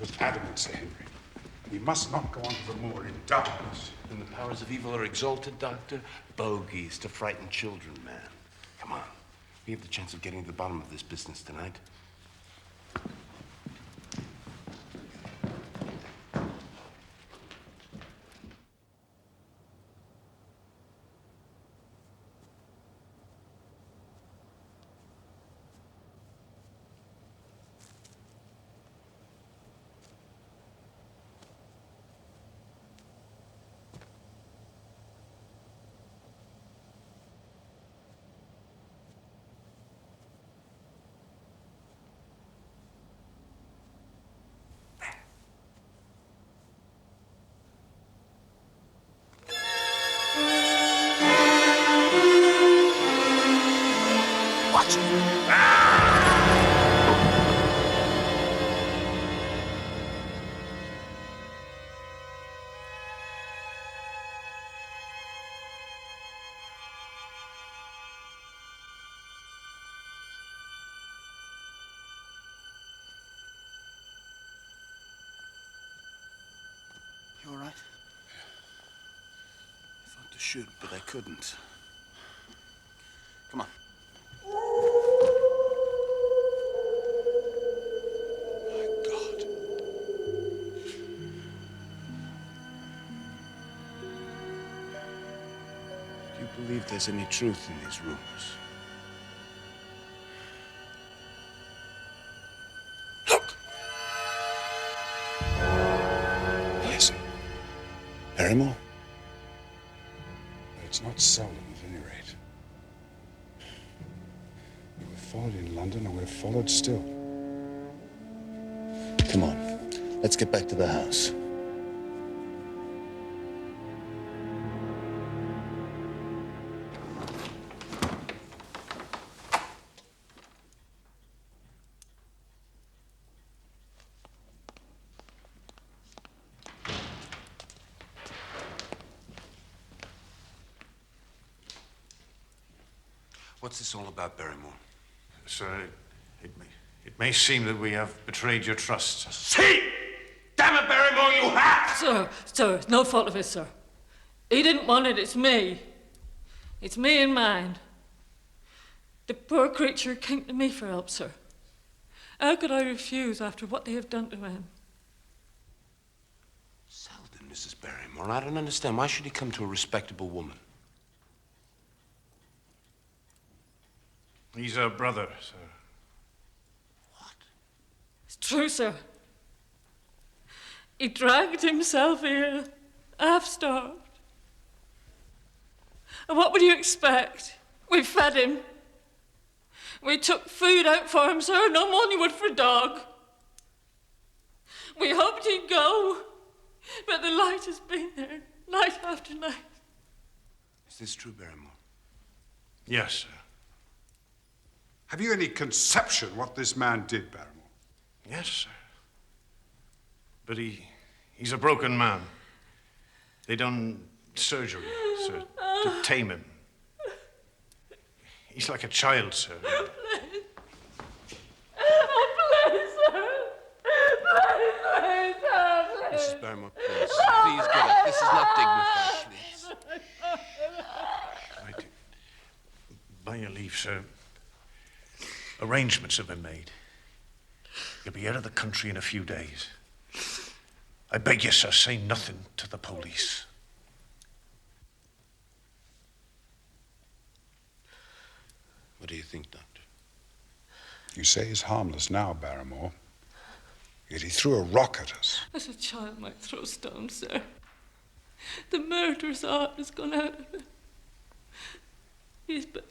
Speaker 1: was adamant, Sir Henry. We must not go on to the moor in darkness.
Speaker 7: When the powers of evil are exalted, Doctor, bogies to frighten children, man. Come on. We have the chance of getting to the bottom of this business tonight.
Speaker 4: You all right?
Speaker 7: I thought to shoot, but I couldn't.
Speaker 4: Come on.
Speaker 7: Do you believe there's any truth in these rumors? Look! Listen. Barrymore?
Speaker 1: It's not seldom, at any rate. We were followed in London, and we're followed still.
Speaker 7: Come on. Let's get back to the house. What's this all about, Barrymore?
Speaker 9: Sir, it may seem that we have betrayed your trust.
Speaker 7: See! Damn it, Barrymore, you have!
Speaker 5: Sir, it's no fault of his, sir. He didn't want it, it's me. It's me and mine. The poor creature came to me for help, sir. How could I refuse after what they have done to him?
Speaker 7: Seldom, Mrs. Barrymore. I don't understand. Why should he come to a respectable woman?
Speaker 9: He's our brother, sir.
Speaker 5: It's true, sir. He dragged himself here, half-starved. And what would you expect? We fed him. We took food out for him, sir, no more than you would for a dog. We hoped he'd go, but the light has been there, night after night.
Speaker 7: Is this true, Barrymore?
Speaker 9: Yes, sir.
Speaker 1: Have you any conception what this man did, Barrymore?
Speaker 9: Yes, sir. But he's a broken man. They done surgery, sir, to tame him. He's like a child, sir.
Speaker 7: Mrs. Barrymore, please. Please get up. This is not dignified, please.
Speaker 9: Right. By your leave, sir. Arrangements have been made. You'll be out of the country in a few days. I beg you, sir, say nothing to the police.
Speaker 7: What do you think, Doctor?
Speaker 1: You say he's harmless now, Barrymore. Yet he threw a rock at us.
Speaker 5: As a child might throw stones, sir. The murderer's heart has gone out of him. He's but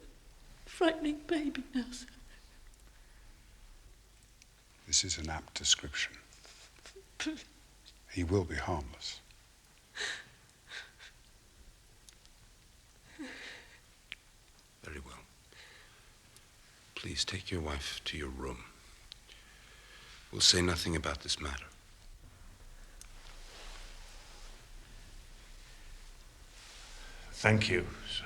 Speaker 5: a frightening baby now, sir.
Speaker 1: This is an apt description. He will be harmless.
Speaker 7: Very well. Please take your wife to your room. We'll say nothing about this matter.
Speaker 9: Thank you, sir.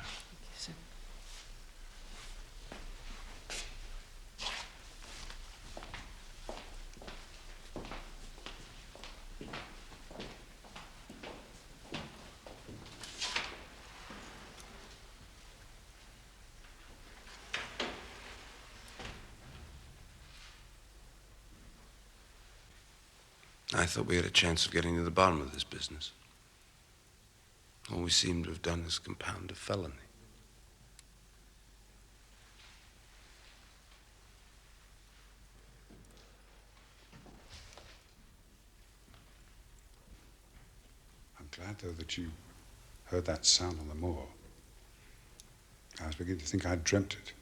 Speaker 7: I thought we had a chance of getting to the bottom of this business. All we seem to have done is compound a felony.
Speaker 1: I'm glad, though, that you heard that sound on the moor. I was beginning to think I'd dreamt it.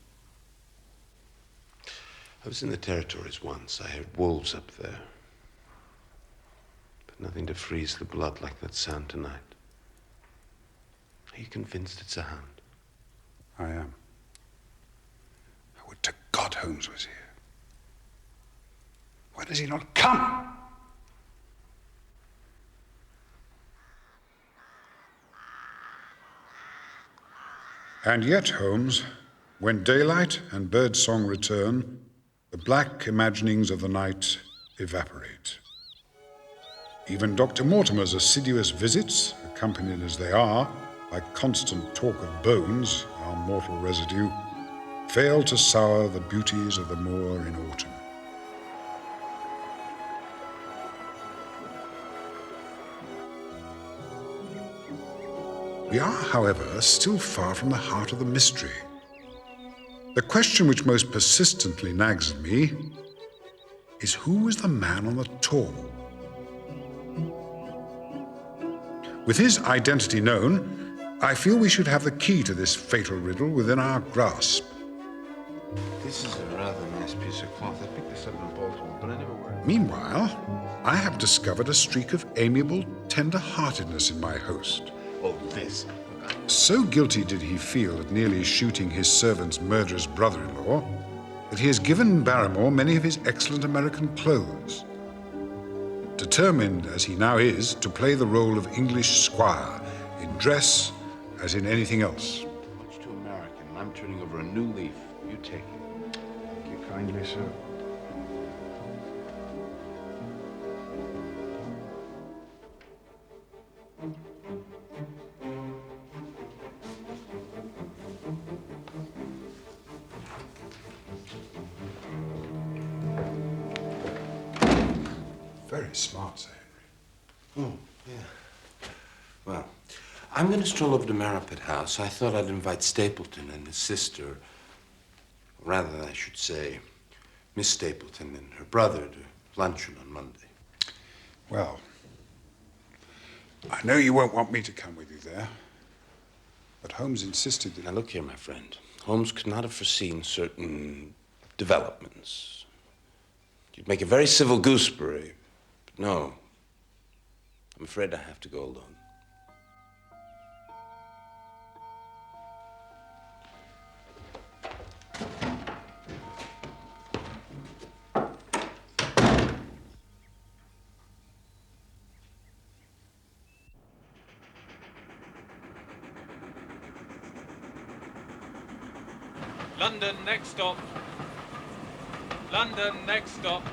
Speaker 7: I was in the territories once. I heard wolves up there. But nothing to freeze the blood like that sound tonight. Are you convinced it's a hound?
Speaker 1: I am. I would to God Holmes was here. Why does he not come? And yet, Holmes, when daylight and birdsong return, the black imaginings of the night evaporate. Even Dr. Mortimer's assiduous visits, accompanied as they are by constant talk of bones, our mortal residue, fail to sour the beauties of the moor in autumn. We are, however, still far from the heart of the mystery. The question which most persistently nags at me is, who was the man on the tall? With his identity known, I feel we should have the key to this fatal riddle within our grasp.
Speaker 7: This is a rather nice piece of cloth. I picked this up in Baltimore, but I never wear it.
Speaker 1: Meanwhile, I have discovered a streak of amiable tender-heartedness in my host.
Speaker 7: Oh, this.
Speaker 1: So guilty did he feel at nearly shooting his servant's murderous brother-in-law that he has given Barrymore many of his excellent American clothes. Determined, as he now is, to play the role of English squire, in dress as in anything else.
Speaker 7: Much too American. I'm turning over a new leaf. You take it.
Speaker 9: Thank you kindly, sir.
Speaker 1: Very smart, Sir Henry.
Speaker 7: Oh, yeah. Well, I'm going to stroll over to Maripet House. I thought I'd invite Stapleton and his sister, or rather, I should say, Miss Stapleton and her brother to luncheon on Monday.
Speaker 1: Well, I know you won't want me to come with you there, but Holmes insisted that...
Speaker 7: Now, look here, my friend. Holmes could not have foreseen certain developments. You'd make a very civil gooseberry. No, I'm afraid I have to go alone.
Speaker 15: London, next stop. London, next stop.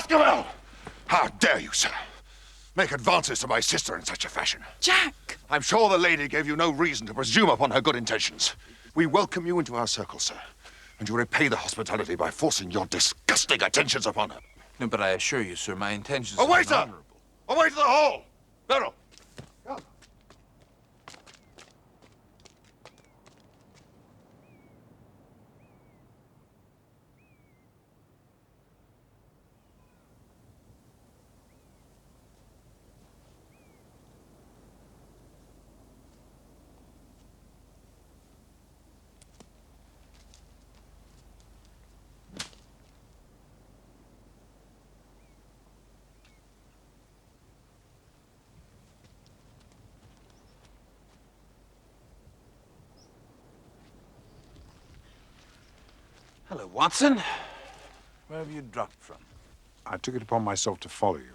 Speaker 11: Baskerville! How dare you, sir, make advances to my sister in such a fashion?
Speaker 12: Jack!
Speaker 11: I'm sure the lady gave you no reason to presume upon her good intentions. We welcome you into our circle, sir, and you repay the hospitality by forcing your disgusting attentions upon her.
Speaker 7: No, but I assure you, sir, my intentions
Speaker 11: Away,
Speaker 7: are
Speaker 11: sir!
Speaker 7: honorable.
Speaker 11: Away to the hall! Beryl!
Speaker 7: Hello, Watson. Where have you dropped from?
Speaker 1: I took it upon myself to follow you.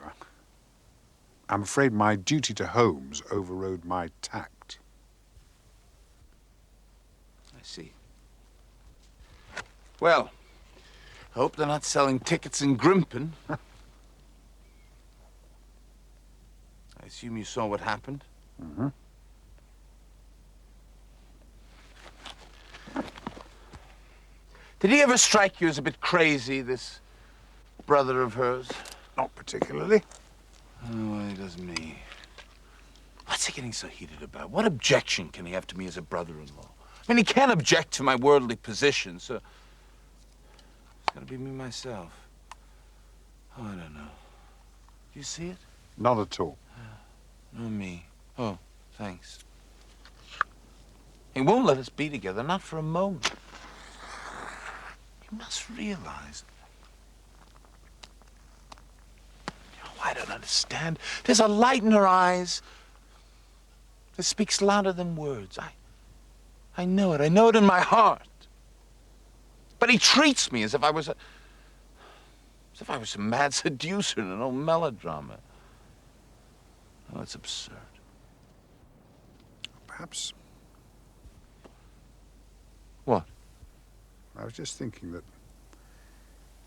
Speaker 1: I'm afraid my duty to Holmes overrode my tact.
Speaker 7: I see. Well, I hope they're not selling tickets in Grimpen. I assume you saw what happened?
Speaker 1: Mm-hmm.
Speaker 7: Did he ever strike you as a bit crazy, this brother of hers?
Speaker 1: Not particularly.
Speaker 7: Oh, well, he does me. What's he getting so heated about? What objection can he have to me as a brother-in-law? I mean, he can't object to my worldly position, so it's gotta be me myself. Oh, I don't know. Do you see it?
Speaker 1: Not at all.
Speaker 7: No, me. Oh, thanks. He won't let us be together, not for a moment. You must realize. I don't understand. There's a light in her eyes that speaks louder than words. I know it. I know it in my heart. But he treats me as if I was some mad seducer in an old melodrama. Oh, it's absurd.
Speaker 1: Perhaps.
Speaker 7: What?
Speaker 1: I was just thinking that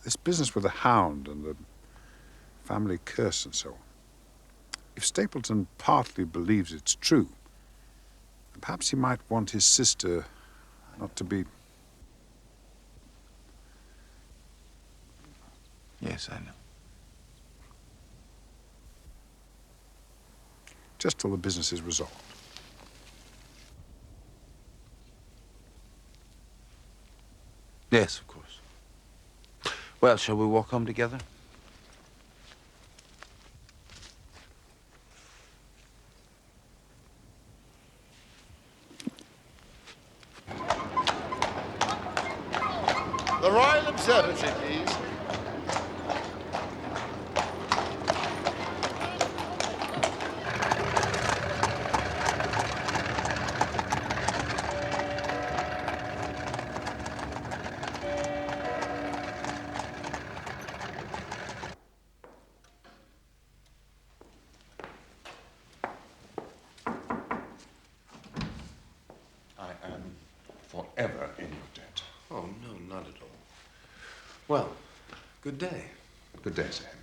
Speaker 1: this business with the Hound and the family curse and so on, if Stapleton partly believes it's true, perhaps he might want his sister not to be...
Speaker 7: Yes, I know.
Speaker 1: Just till the business is resolved.
Speaker 7: Yes, of course. Well, shall we walk home together?
Speaker 2: The Royal Observatory, please.
Speaker 11: I am forever in your debt.
Speaker 7: Oh, no, not at all. Well, good day.
Speaker 11: Good day, Sir Henry.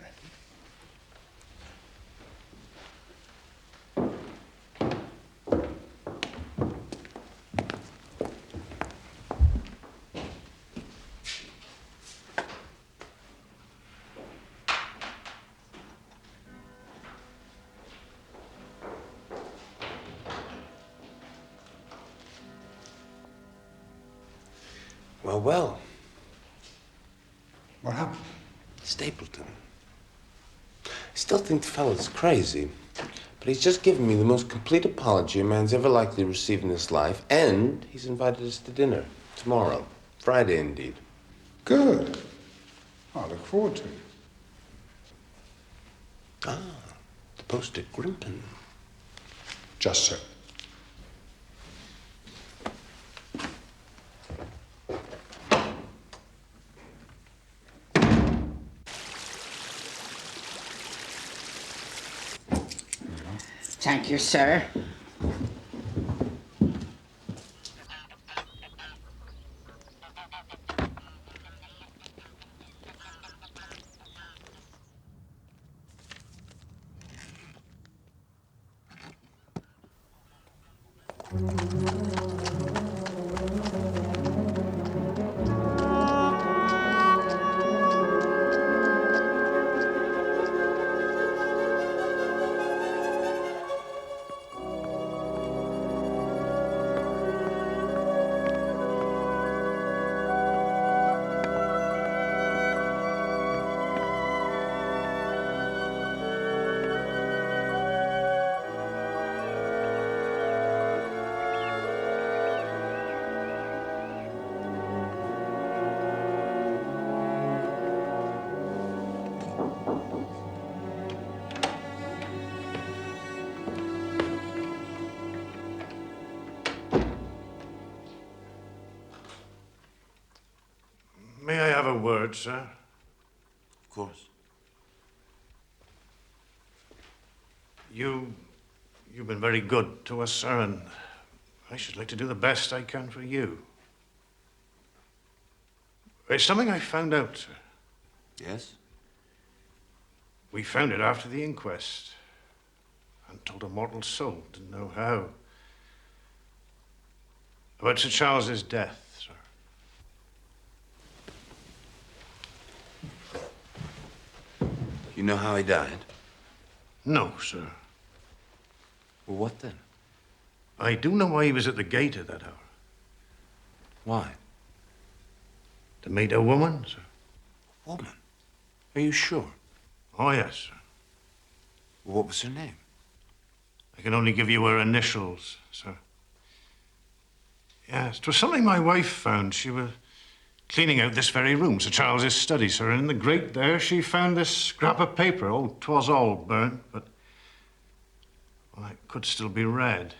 Speaker 7: Well, well.
Speaker 1: What happened?
Speaker 7: Stapleton. I still think the fellow's crazy, but he's just given me the most complete apology a man's ever likely to receive in his life, and he's invited us to dinner tomorrow. Friday, indeed.
Speaker 1: Good. I look forward to it.
Speaker 7: Ah, the post at Grimpen.
Speaker 1: Just so.
Speaker 10: Thank you, sir.
Speaker 9: May I have a word, sir?
Speaker 7: Of course.
Speaker 9: You've been very good to us, sir, and I should like to do the best I can for you. It's something I found out, sir.
Speaker 7: Yes?
Speaker 9: We found it after the inquest. And told a mortal soul, didn't know how. About Sir Charles's death, sir.
Speaker 7: You know how he died?
Speaker 9: No, sir.
Speaker 7: Well, what then?
Speaker 9: I do know why he was at the gate at that hour.
Speaker 7: Why?
Speaker 9: To meet a woman, sir.
Speaker 7: Woman? Are you sure?
Speaker 9: Oh, yes, sir.
Speaker 7: Well, what was her name?
Speaker 9: I can only give you her initials, sir. Yes, it was something my wife found. She was cleaning out this very room, Sir Charles's study, sir, and in the grate there she found this scrap of paper. Oh, 'twas all burnt, but well, it could still be read.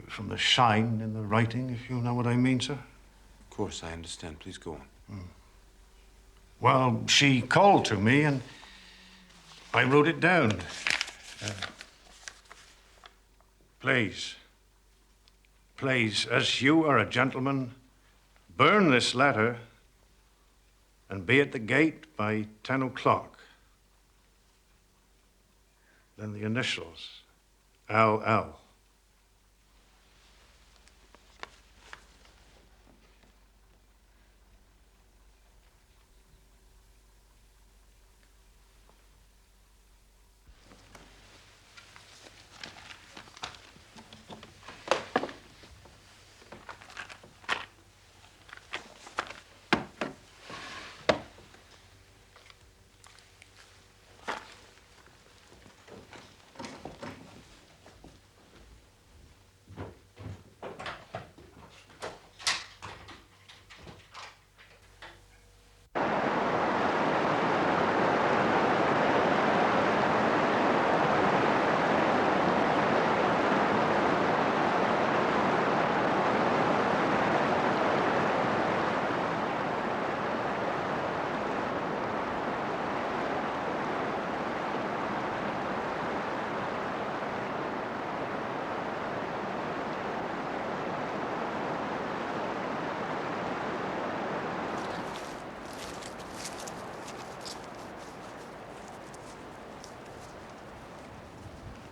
Speaker 9: From the shine in the writing, if you know what I mean, sir.
Speaker 7: Of course, I understand. Please go on.
Speaker 9: Well, she called to me, and I wrote it down. Please, as you are a gentleman, burn this letter and be at the gate by 10 o'clock. Then the initials, LL.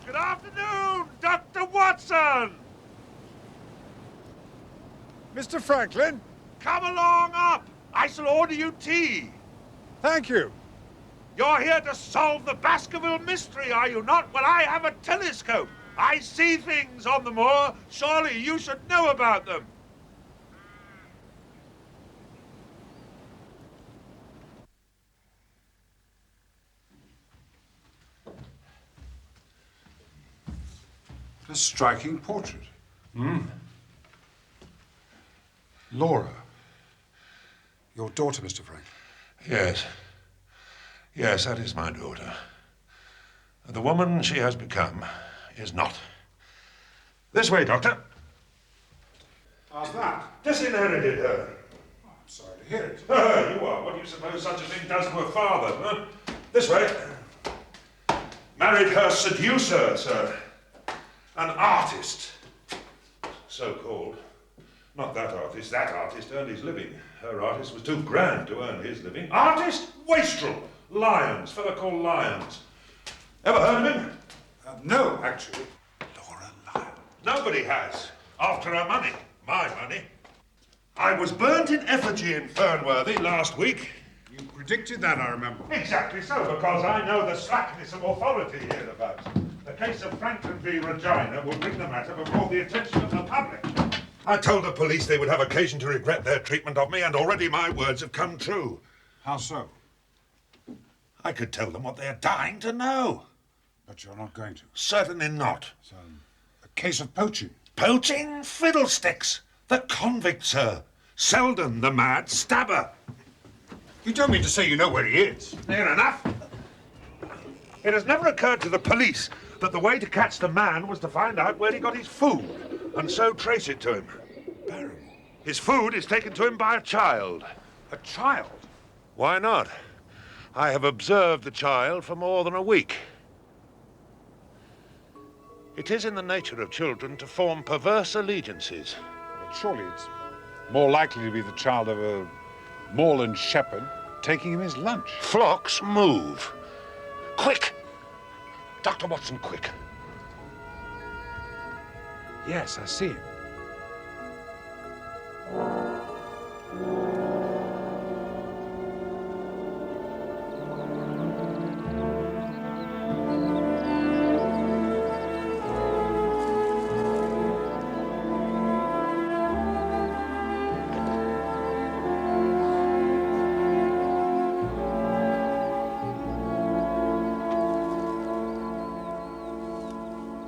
Speaker 13: Good afternoon, Dr. Watson!
Speaker 6: Mr. Franklin?
Speaker 13: Come along up. I shall order you tea.
Speaker 6: Thank you.
Speaker 13: You're here to solve the Baskerville mystery, are you not? Well, I have a telescope. I see things on the moor. Surely you should know about them.
Speaker 1: A striking portrait. Laura. Your daughter, Mr. Franklin.
Speaker 13: Yes. Yes, that is my daughter. The woman she has become is not. This way, Doctor.
Speaker 1: How's that?
Speaker 13: Disinherited her.
Speaker 1: I'm sorry to hear it.
Speaker 13: You are. What do you suppose such a thing does to her father, huh? This way. Married her seducer, sir. An artist. So-called. Not that artist. That artist earned his living. Her artist was too grand to earn his living. Artist? Wastrel. Lyons. Fellow called Lyons. Ever heard of him?
Speaker 1: No, actually.
Speaker 13: Laura Lyons. Nobody has. After her money. My money. I was burnt in effigy in Fernworthy last week.
Speaker 1: You predicted that, I remember.
Speaker 13: Exactly so, because I know the slackness of authority hereabouts. The case of Franklin v. Regina will bring the matter before the attention of the public. I told the police they would have occasion to regret their treatment of me, and already my words have come true.
Speaker 1: How so?
Speaker 13: I could tell them what they're dying to know.
Speaker 1: But you're not going to.
Speaker 13: Certainly not.
Speaker 1: It's a case of poaching.
Speaker 13: Poaching? Fiddlesticks! The convict, sir. Selden, the mad stabber.
Speaker 1: You don't mean to say you know where he is?
Speaker 13: Near enough. It has never occurred to the police that the way to catch the man was to find out where he got his food, and so trace it to him.
Speaker 1: Barrymore.
Speaker 13: His food is taken to him by a child.
Speaker 1: A child?
Speaker 13: Why not? I have observed the child for more than a week. It is in the nature of children to form perverse allegiances.
Speaker 1: But surely it's more likely to be the child of a moorland shepherd taking him his lunch.
Speaker 13: Flocks move. Quick! Dr. Watson, quick.
Speaker 1: Yes, I see him.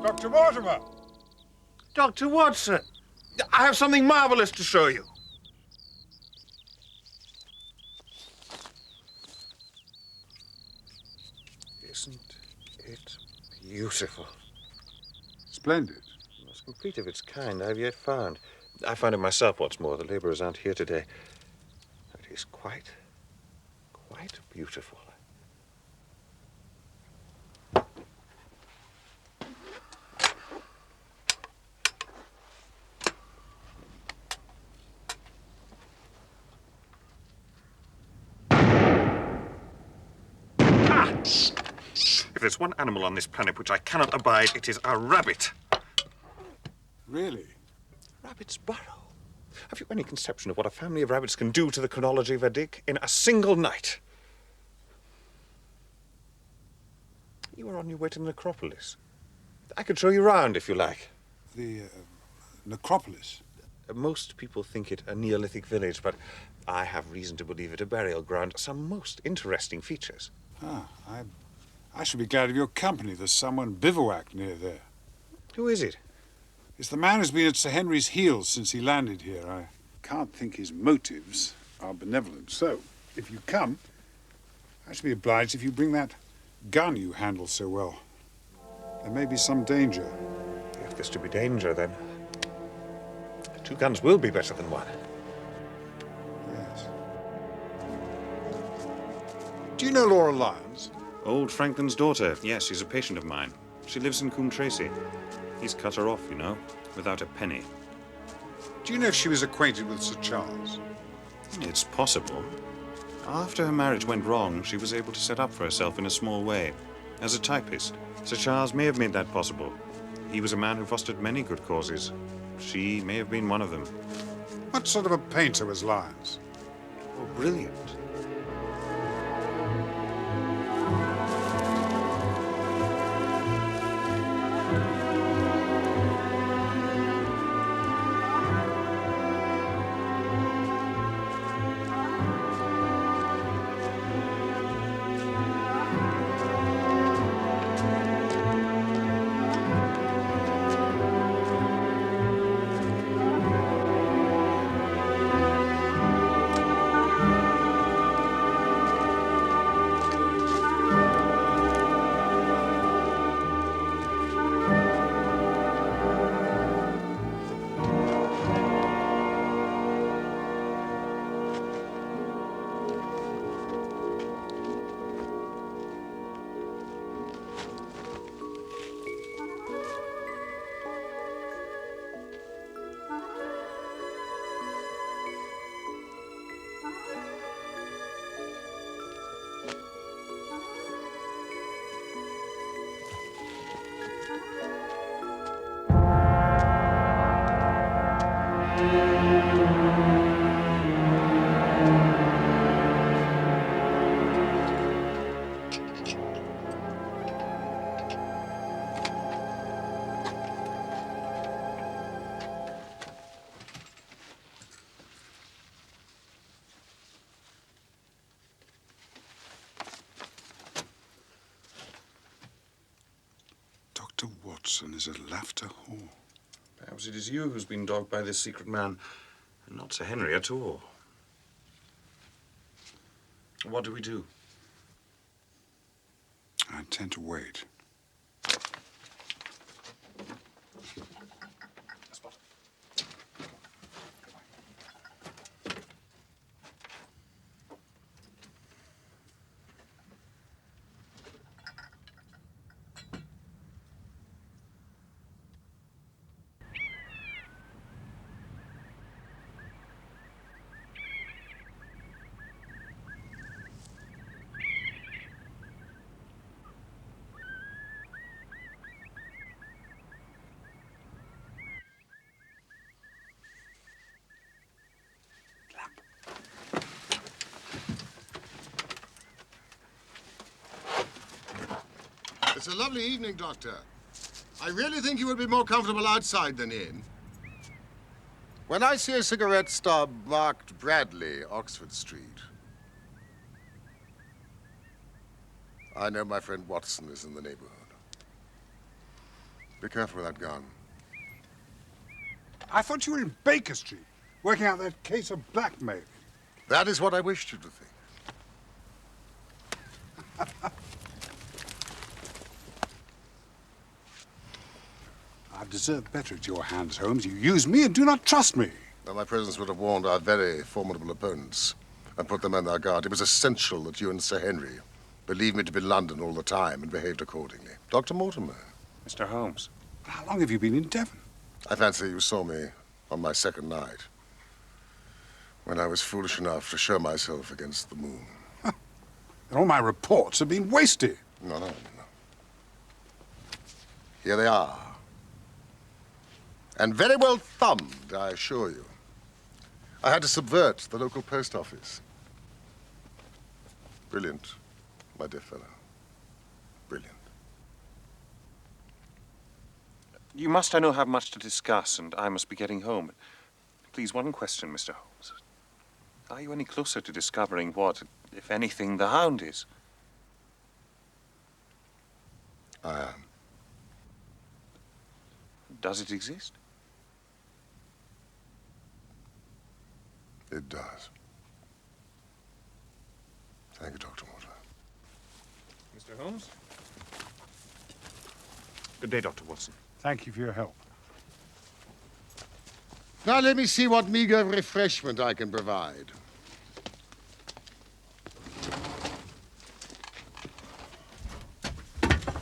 Speaker 1: Dr. Mortimer!
Speaker 13: Dr. Watson, I have something marvelous to show you.
Speaker 3: Isn't it beautiful?
Speaker 1: Splendid.
Speaker 3: The most complete of its kind I've yet found. I found it myself, what's more. The labourers aren't here today. It is quite beautiful. If there's one animal on this planet which I cannot abide, it is a rabbit.
Speaker 1: Really?
Speaker 3: Rabbit's burrow. Have you any conception of what a family of rabbits can do to the chronology of a dig in a single night? You are on your way to the necropolis. I could show you round if you like.
Speaker 1: The necropolis?
Speaker 3: Most people think it a Neolithic village, but I have reason to believe it a burial ground. Some most interesting features.
Speaker 1: Ah, I should be glad of your company. There's someone bivouacked near there.
Speaker 3: Who is it?
Speaker 1: It's the man who's been at Sir Henry's heels since he landed here. I can't think his motives are benevolent. So, if you come, I should be obliged if you bring that gun you handle so well. There may be some danger.
Speaker 3: If there's to be danger, then 2 guns will be better than 1.
Speaker 1: Yes. Do you know Laura Lyons?
Speaker 3: Old Franklin's daughter. Yes, she's a patient of mine. She lives in Coombe Tracy. He's cut her off, you know, without a penny.
Speaker 1: Do you know if she was acquainted with Sir Charles?
Speaker 3: It's possible. After her marriage went wrong, she was able to set up for herself in a small way. As a typist, Sir Charles may have made that possible. He was a man who fostered many good causes. She may have been one of them.
Speaker 1: What sort of a painter was Lyons?
Speaker 3: Oh, brilliant.
Speaker 1: Watson is a laughter whore.
Speaker 3: Perhaps it is you who's been dogged by this secret man, and not Sir Henry at all. What do we do?
Speaker 1: I intend to wait.
Speaker 2: It's a lovely evening, Doctor. I really think you would be more comfortable outside than in. When I see a cigarette stub marked Bradley, Oxford Street, I know my friend Watson is in the neighborhood. Be careful with that gun.
Speaker 1: I thought you were in Baker Street, working out that case of blackmail.
Speaker 2: That is what I wished you to think.
Speaker 1: I deserve better at your hands, Holmes. You use me and do not trust me.
Speaker 2: Now, my presence would have warned our very formidable opponents and put them on their guard. It was essential that you and Sir Henry believed me to be in London all the time and behaved accordingly. Dr. Mortimer.
Speaker 3: Mr. Holmes.
Speaker 1: How long have you been in Devon?
Speaker 2: I fancy you saw me on my second night, when I was foolish enough to show myself against the moon.
Speaker 1: Huh. And all my reports have been wasted.
Speaker 2: No. Here they are. And very well thumbed, I assure you. I had to subvert the local post office. Brilliant, my dear fellow. Brilliant.
Speaker 3: You must, I know, have much to discuss, and I must be getting home. Please, one question, Mr. Holmes. Are you any closer to discovering what, if anything, the Hound is?
Speaker 2: I am.
Speaker 3: Does it exist?
Speaker 2: It does. Thank you, Dr. Mortimer.
Speaker 3: Mr. Holmes? Good day, Dr. Watson.
Speaker 1: Thank you for your help.
Speaker 2: Now let me see what meager refreshment I can provide.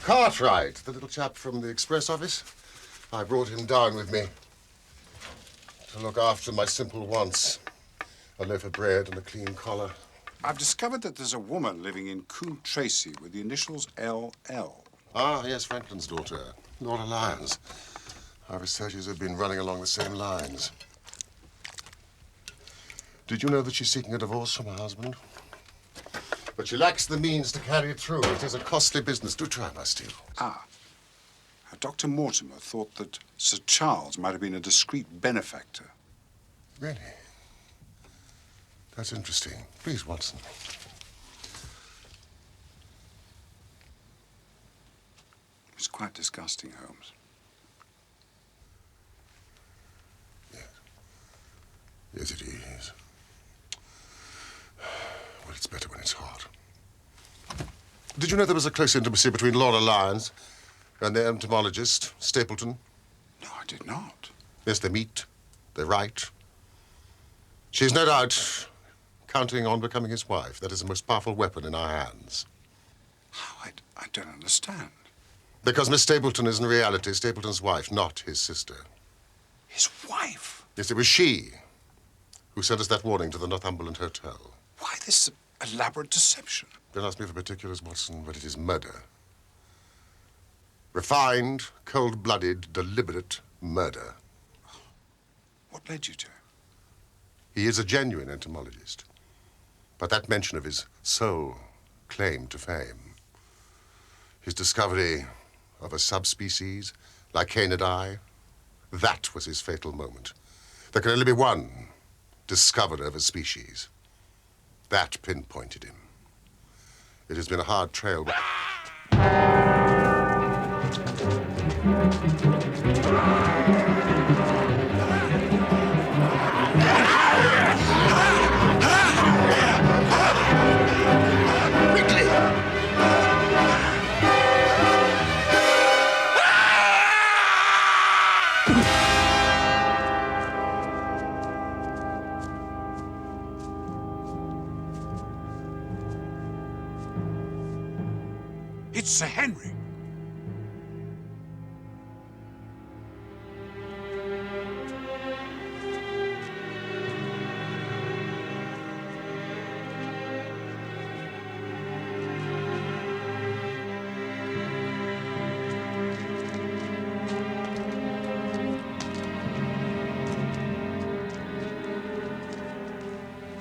Speaker 2: Cartwright, the little chap from the express office. I brought him down with me to look after my simple wants. A loaf of bread and a clean collar.
Speaker 1: I've discovered that there's a woman living in Coombe Tracy with the initials LL.
Speaker 2: Ah, yes, Franklin's daughter, Laura Lyons. Our researchers have been running along the same lines. Did you know that she's seeking a divorce from her husband? But she lacks the means to carry it through. It is a costly business. Do try my steel.
Speaker 1: Ah. Dr. Mortimer thought that Sir Charles might have been a discreet benefactor.
Speaker 2: Really? That's interesting. Please, Watson.
Speaker 1: It's quite disgusting, Holmes.
Speaker 2: Yes, it is. Well, it's better when it's hot. Did you know there was a close intimacy between Laura Lyons and the entomologist, Stapleton?
Speaker 1: No, I did not.
Speaker 2: Yes, they meet. They write. She's no doubt counting on becoming his wife. That is the most powerful weapon in our hands.
Speaker 1: How? I don't understand.
Speaker 2: Because Miss Stapleton is in reality Stapleton's wife, not his sister.
Speaker 1: His wife?
Speaker 2: Yes, it was she who sent us that warning to the Northumberland Hotel.
Speaker 1: Why this elaborate deception?
Speaker 2: Don't ask me for particulars, Watson, but it is murder. Refined, cold-blooded, deliberate murder.
Speaker 1: What led you to him?
Speaker 2: He is a genuine entomologist. But that mention of his sole claim to fame, his discovery of a subspecies, Lycaenidae, that was his fatal moment. There can only be one discoverer of a species. That pinpointed him. It has been a hard trail, but...
Speaker 16: It's Sir Henry.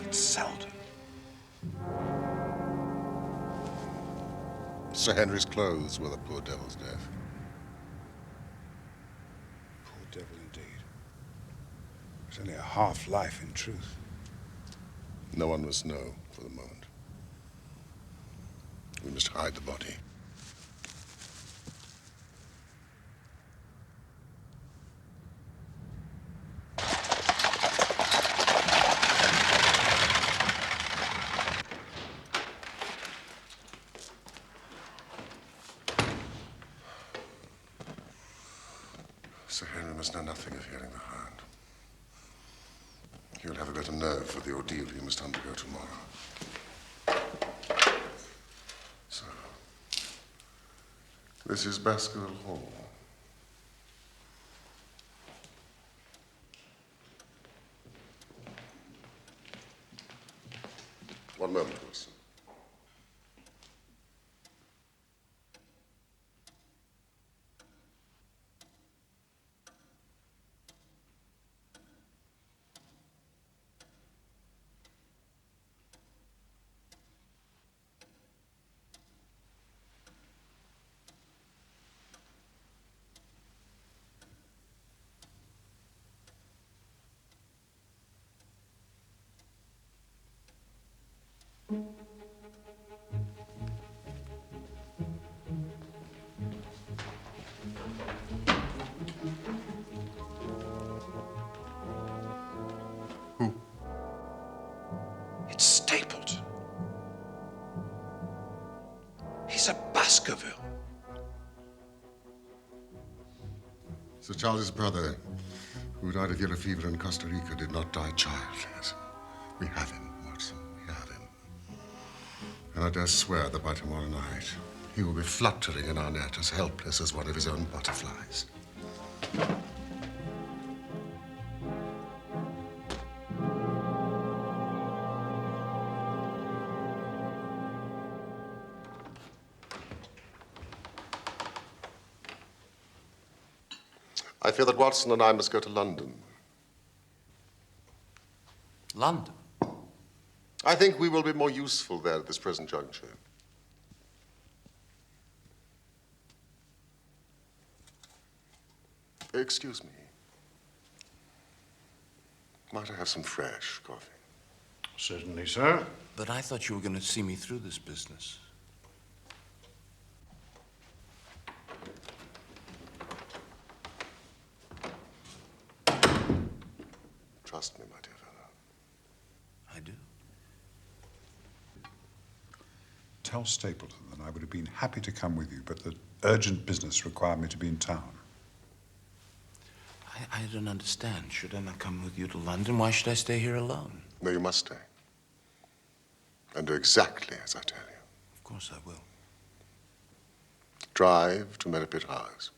Speaker 16: It's Selden.
Speaker 2: Sir Henry's clothes were the poor devil's death.
Speaker 1: Poor devil indeed. It's only a half-life in truth.
Speaker 2: No one must know for the moment. We must hide the body. Sir Henry must know nothing of hearing the Hound. He'll have a better nerve for the ordeal he must undergo tomorrow. So, this is Baskerville Hall. One moment, Wilson.
Speaker 16: It's Stapleton. He's a Baskerville.
Speaker 2: Sir Charles's brother, who died of yellow fever in Costa Rica, did not die childless. We have him, Watson. We have him. And I dare swear that by tomorrow night, he will be fluttering in our net as helpless as one of his own butterflies. I fear that Watson and I must go to London.
Speaker 7: London?
Speaker 2: I think we will be more useful there at this present juncture. Excuse me. Might I have some fresh coffee?
Speaker 9: Certainly, sir.
Speaker 7: But I thought you were going to see me through this business.
Speaker 2: Trust me, my dear fellow.
Speaker 7: I do.
Speaker 1: Tell Stapleton that I would have been happy to come with you, but that urgent business required me to be in town.
Speaker 7: I don't understand. Should I not come with you to London? Why should I stay here alone?
Speaker 2: No, you must stay. And do exactly as I tell you.
Speaker 7: Of course I will.
Speaker 2: Drive to Merripit House.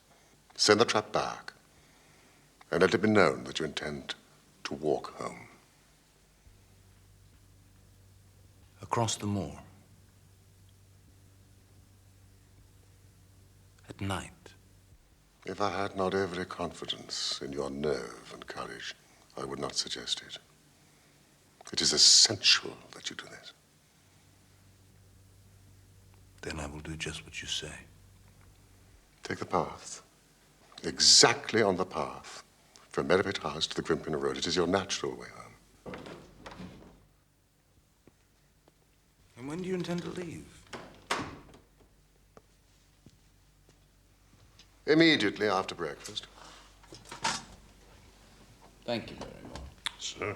Speaker 2: Send the trap back. And let it be known that you intend to walk home.
Speaker 7: Across the moor. At night.
Speaker 2: If I had not every confidence in your nerve and courage, I would not suggest it. It is essential that you do this.
Speaker 7: Then I will do just what you say.
Speaker 2: Take the path. Exactly on the path. From Merripit House to the Grimpen Road. It is your natural way home.
Speaker 7: And when do you intend to leave?
Speaker 2: Immediately after breakfast.
Speaker 4: Thank you very much.
Speaker 9: Sir.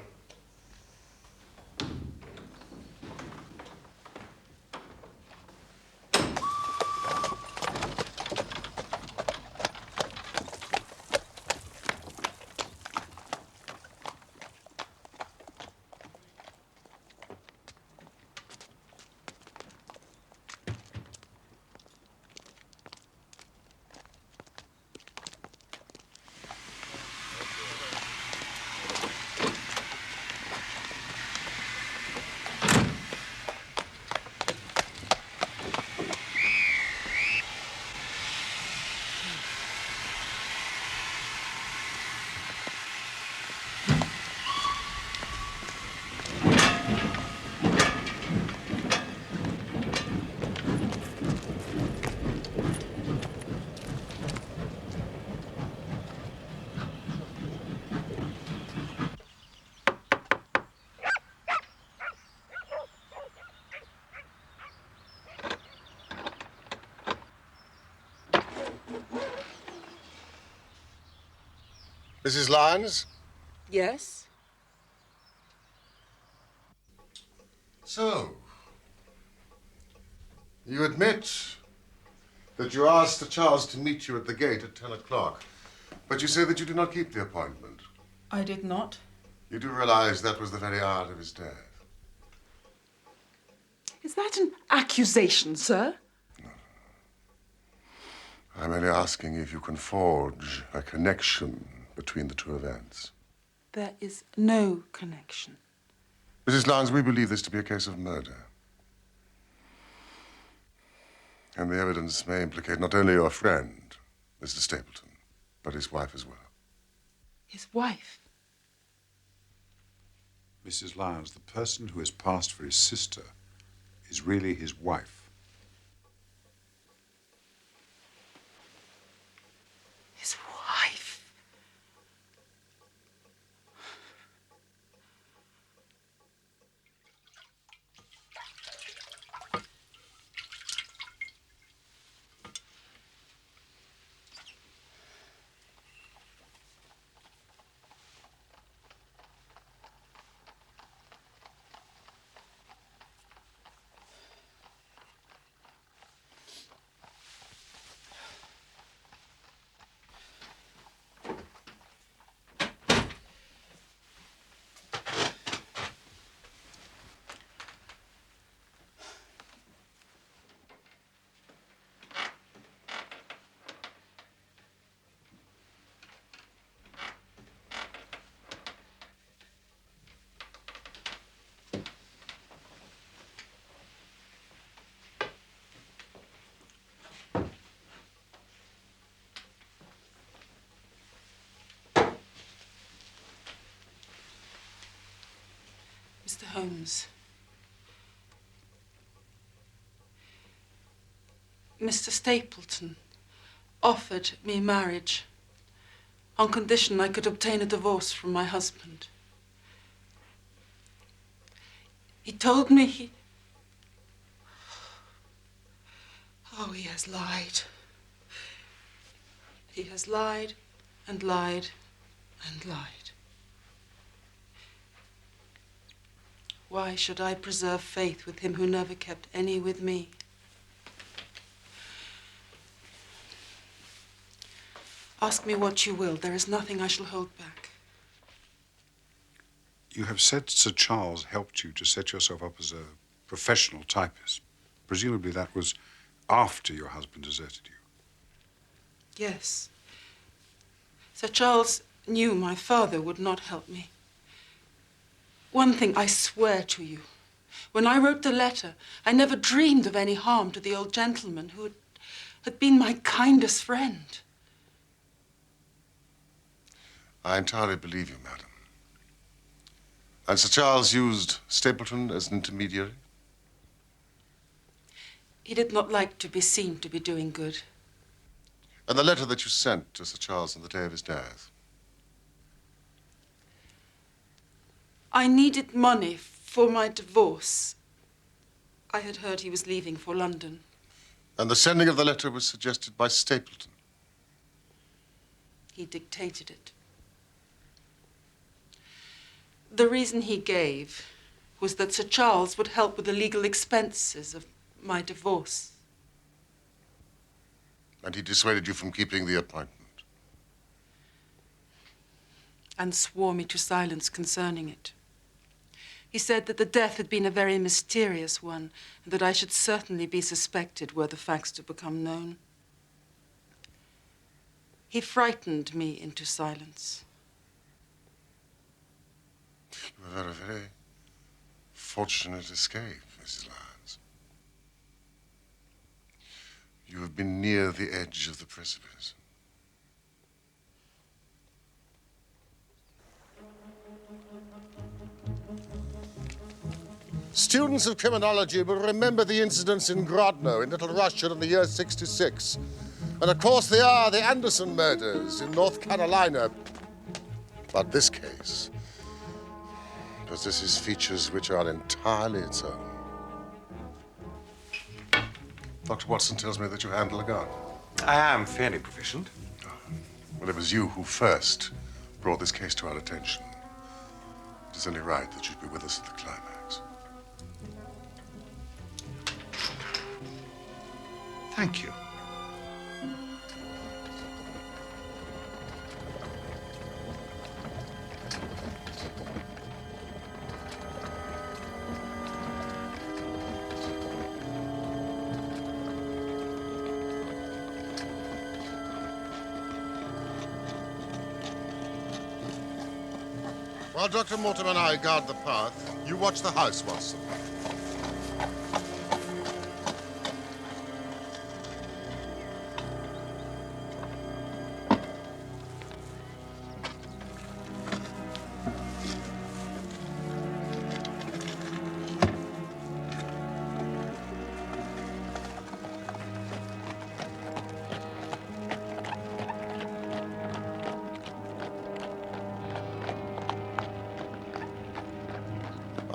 Speaker 2: Mrs. Lyons?
Speaker 12: Yes?
Speaker 2: So, you admit that you asked Sir Charles to meet you at the gate at 10 o'clock, but you say that you did not keep the appointment.
Speaker 12: I did not.
Speaker 2: You do realize that was the very hour of his death.
Speaker 12: Is that an accusation, sir?
Speaker 2: I'm only asking if you can forge a connection between the two events.
Speaker 12: There is no connection.
Speaker 2: Mrs. Lyons, we believe this to be a case of murder. And the evidence may implicate not only your friend, Mr. Stapleton, but his wife as well.
Speaker 12: His wife?
Speaker 1: Mrs. Lyons, the person who has passed for his sister is really his wife.
Speaker 12: His wife? Mr. Holmes. Mr. Stapleton offered me marriage on condition I could obtain a divorce from my husband. He told me he... Oh, he has lied. He has lied and lied and lied. Why should I preserve faith with him who never kept any with me? Ask me what you will. There is nothing I shall hold back.
Speaker 1: You have said Sir Charles helped you to set yourself up as a professional typist. Presumably that was after your husband deserted you.
Speaker 12: Yes. Sir Charles knew my father would not help me. One thing I swear to you. When I wrote the letter, I never dreamed of any harm to the old gentleman who had been my kindest friend.
Speaker 2: I entirely believe you, madam. And Sir Charles used Stapleton as an intermediary?
Speaker 12: He did not like to be seen to be doing good.
Speaker 2: And the letter that you sent to Sir Charles on the day of his death?
Speaker 12: I needed money for my divorce. I had heard he was leaving for London.
Speaker 2: And the sending of the letter was suggested by Stapleton?
Speaker 17: He dictated it. The reason he gave was that Sir Charles would help with the legal expenses of my divorce.
Speaker 2: And he dissuaded you from keeping the appointment.
Speaker 17: And swore me to silence concerning it. He said that the death had been a very mysterious one, and that I should certainly be suspected were the facts to become known. He frightened me into silence.
Speaker 2: You have had a very fortunate escape, Mrs. Lyons. You have been near the edge of the precipice. Students of criminology will remember the incidents in Grodno in Little Russia in the year 66. And of course there are the Anderson murders in North Carolina. But this case possesses features which are entirely its own. Dr. Watson tells me that you handle a gun.
Speaker 3: I am fairly proficient.
Speaker 2: Well, it was you who first brought this case to our attention. It is only right that you be with us at the climax.
Speaker 9: Thank you.
Speaker 2: While Dr. Mortimer and I guard the path, you watch the house, Watson.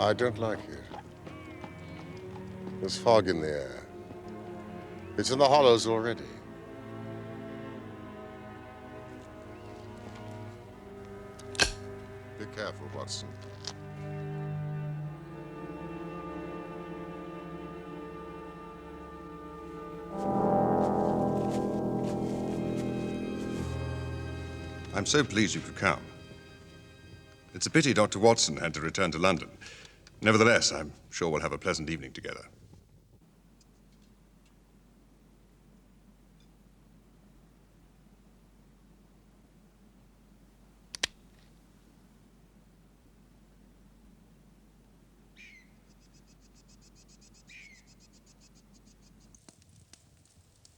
Speaker 2: I don't like it. There's fog in the air. It's in the hollows already. Be careful, Watson.
Speaker 11: I'm so pleased you could come. It's a pity Dr. Watson had to return to London. Nevertheless, I'm sure we'll have a pleasant evening together.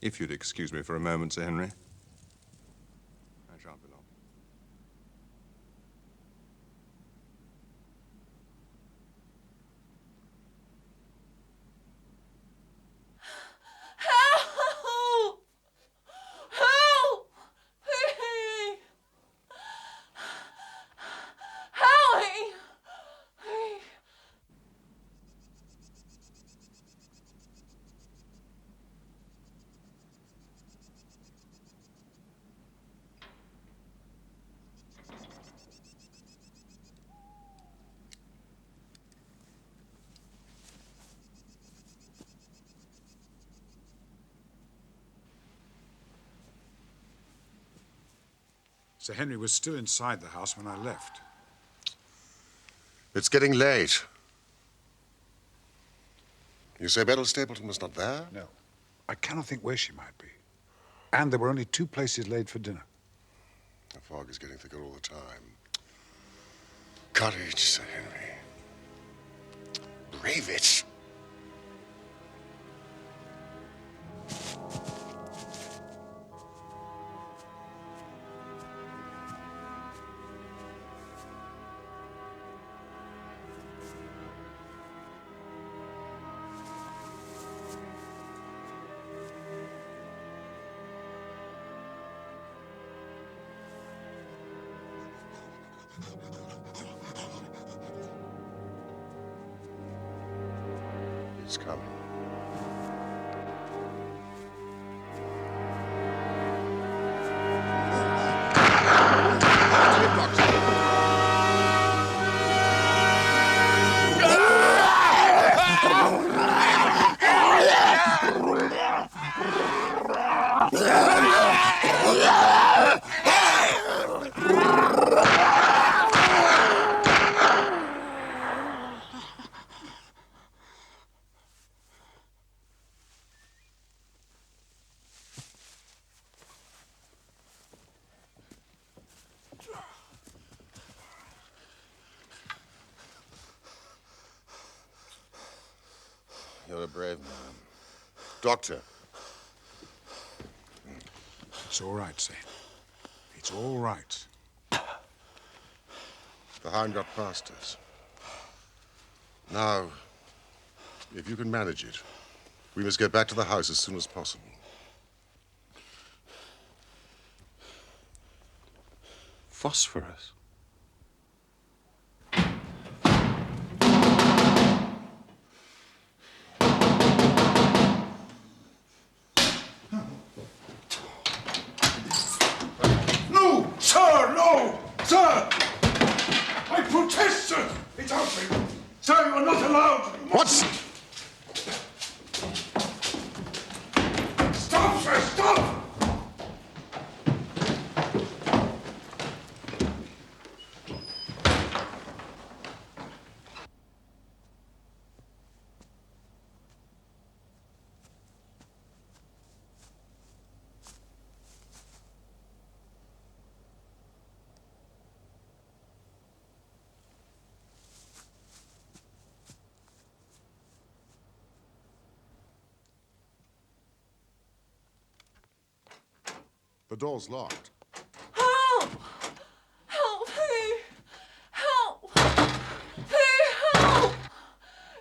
Speaker 11: If you'd excuse me for a moment, Sir Henry. I shan't be long.
Speaker 12: Help! Help! Please! Howie!
Speaker 1: Sir Henry was still inside the house when I left.
Speaker 2: It's getting late. You say Beryl Stapleton was not there?
Speaker 1: No. I cannot think where she might be. And there were only 2 places laid for dinner.
Speaker 2: The fog is getting thicker all the time. Courage, Sir Henry. Brave it. It's coming. You're a brave man. Doctor.
Speaker 1: It's all right, Saint. It's all right.
Speaker 2: The Hound got past us. Now, if you can manage it, we must get back to the house as soon as possible.
Speaker 3: Phosphorus?
Speaker 16: No, sir, no! Sir! I protest, sir! It's outside. Sir, you are not allowed.
Speaker 2: What?
Speaker 16: Stop, sir, stop!
Speaker 2: The door's locked.
Speaker 12: Help! Help! Who? Help! Who? Help!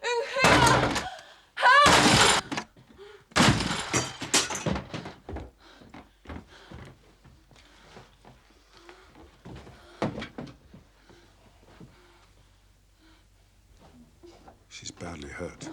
Speaker 12: In here! Help!
Speaker 1: She's badly hurt.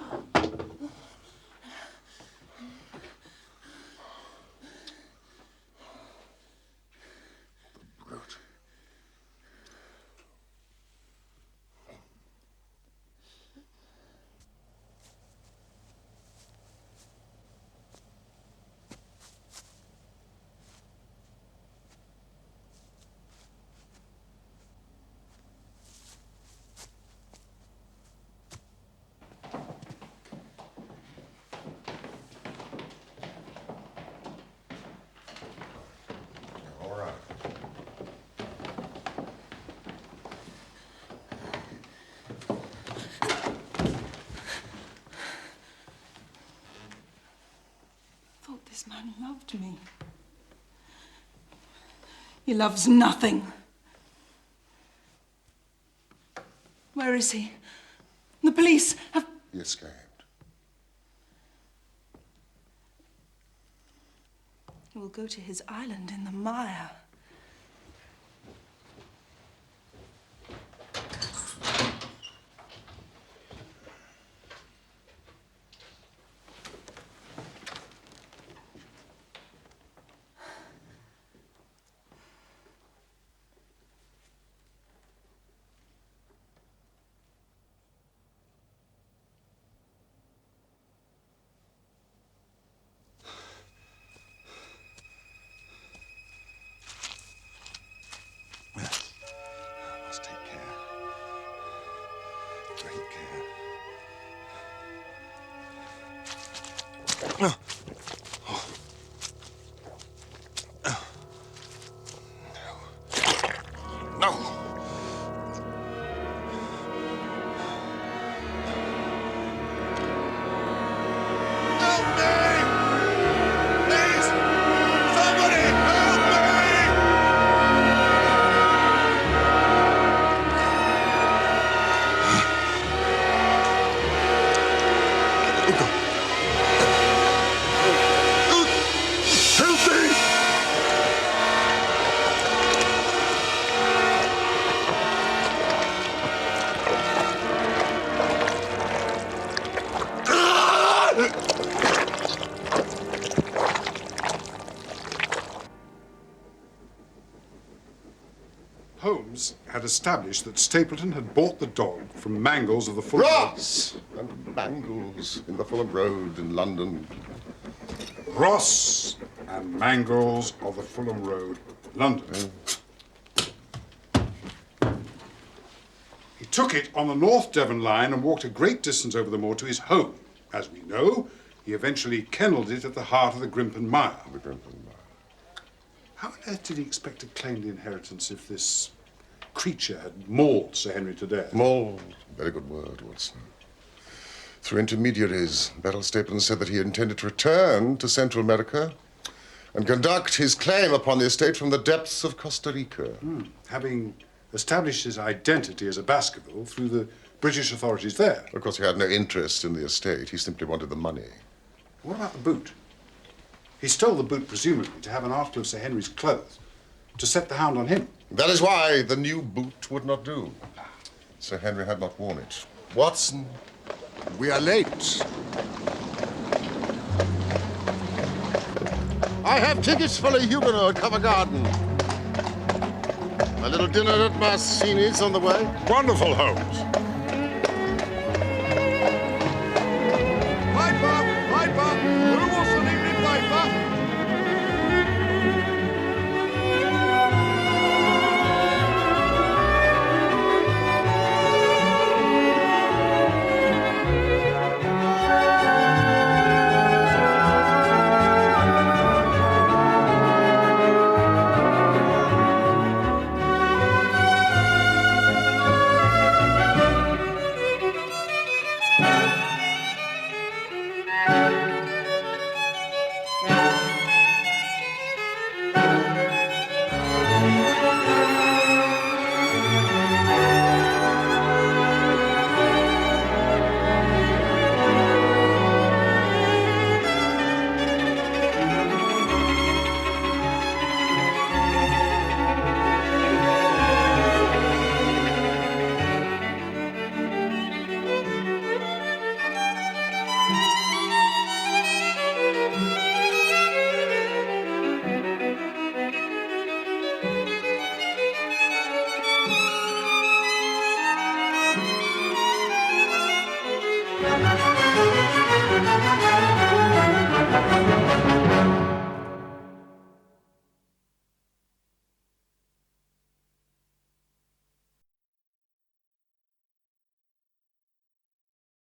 Speaker 12: This man loved me. He loves nothing. Where is he? The police have...
Speaker 2: He escaped.
Speaker 12: He will go to his island in the mire.
Speaker 1: Holmes had established that Stapleton had bought the dog from Mangles of the Fulham
Speaker 2: Ross and Mangles in the Fulham Road in London.
Speaker 1: Ross and Mangles of the Fulham Road, London. He took it on the North Devon line and walked a great distance over the moor to his home. As we know, he eventually kennelled it at the heart of the Grimpen Mire. How on earth did he expect to claim the inheritance if this creature had mauled Sir Henry to death?
Speaker 2: Mauled. Very good word, Watson. Through intermediaries, Beryl Stapleton said that he intended to return to Central America and conduct his claim upon the estate from the depths of Costa Rica.
Speaker 1: Having established his identity as a Baskerville through the British authorities there.
Speaker 2: Of course, he had no interest in the estate. He simply wanted the money.
Speaker 1: What about the boot? He stole the boot, presumably, to have an article of Sir Henry's clothes, to set the Hound on him.
Speaker 2: That is why the new boot would not do. Sir Henry had not worn it. Watson, we are late. I have tickets for a Huguenot at Covent Garden. A little dinner at Massini's on the way.
Speaker 16: Wonderful, Holmes.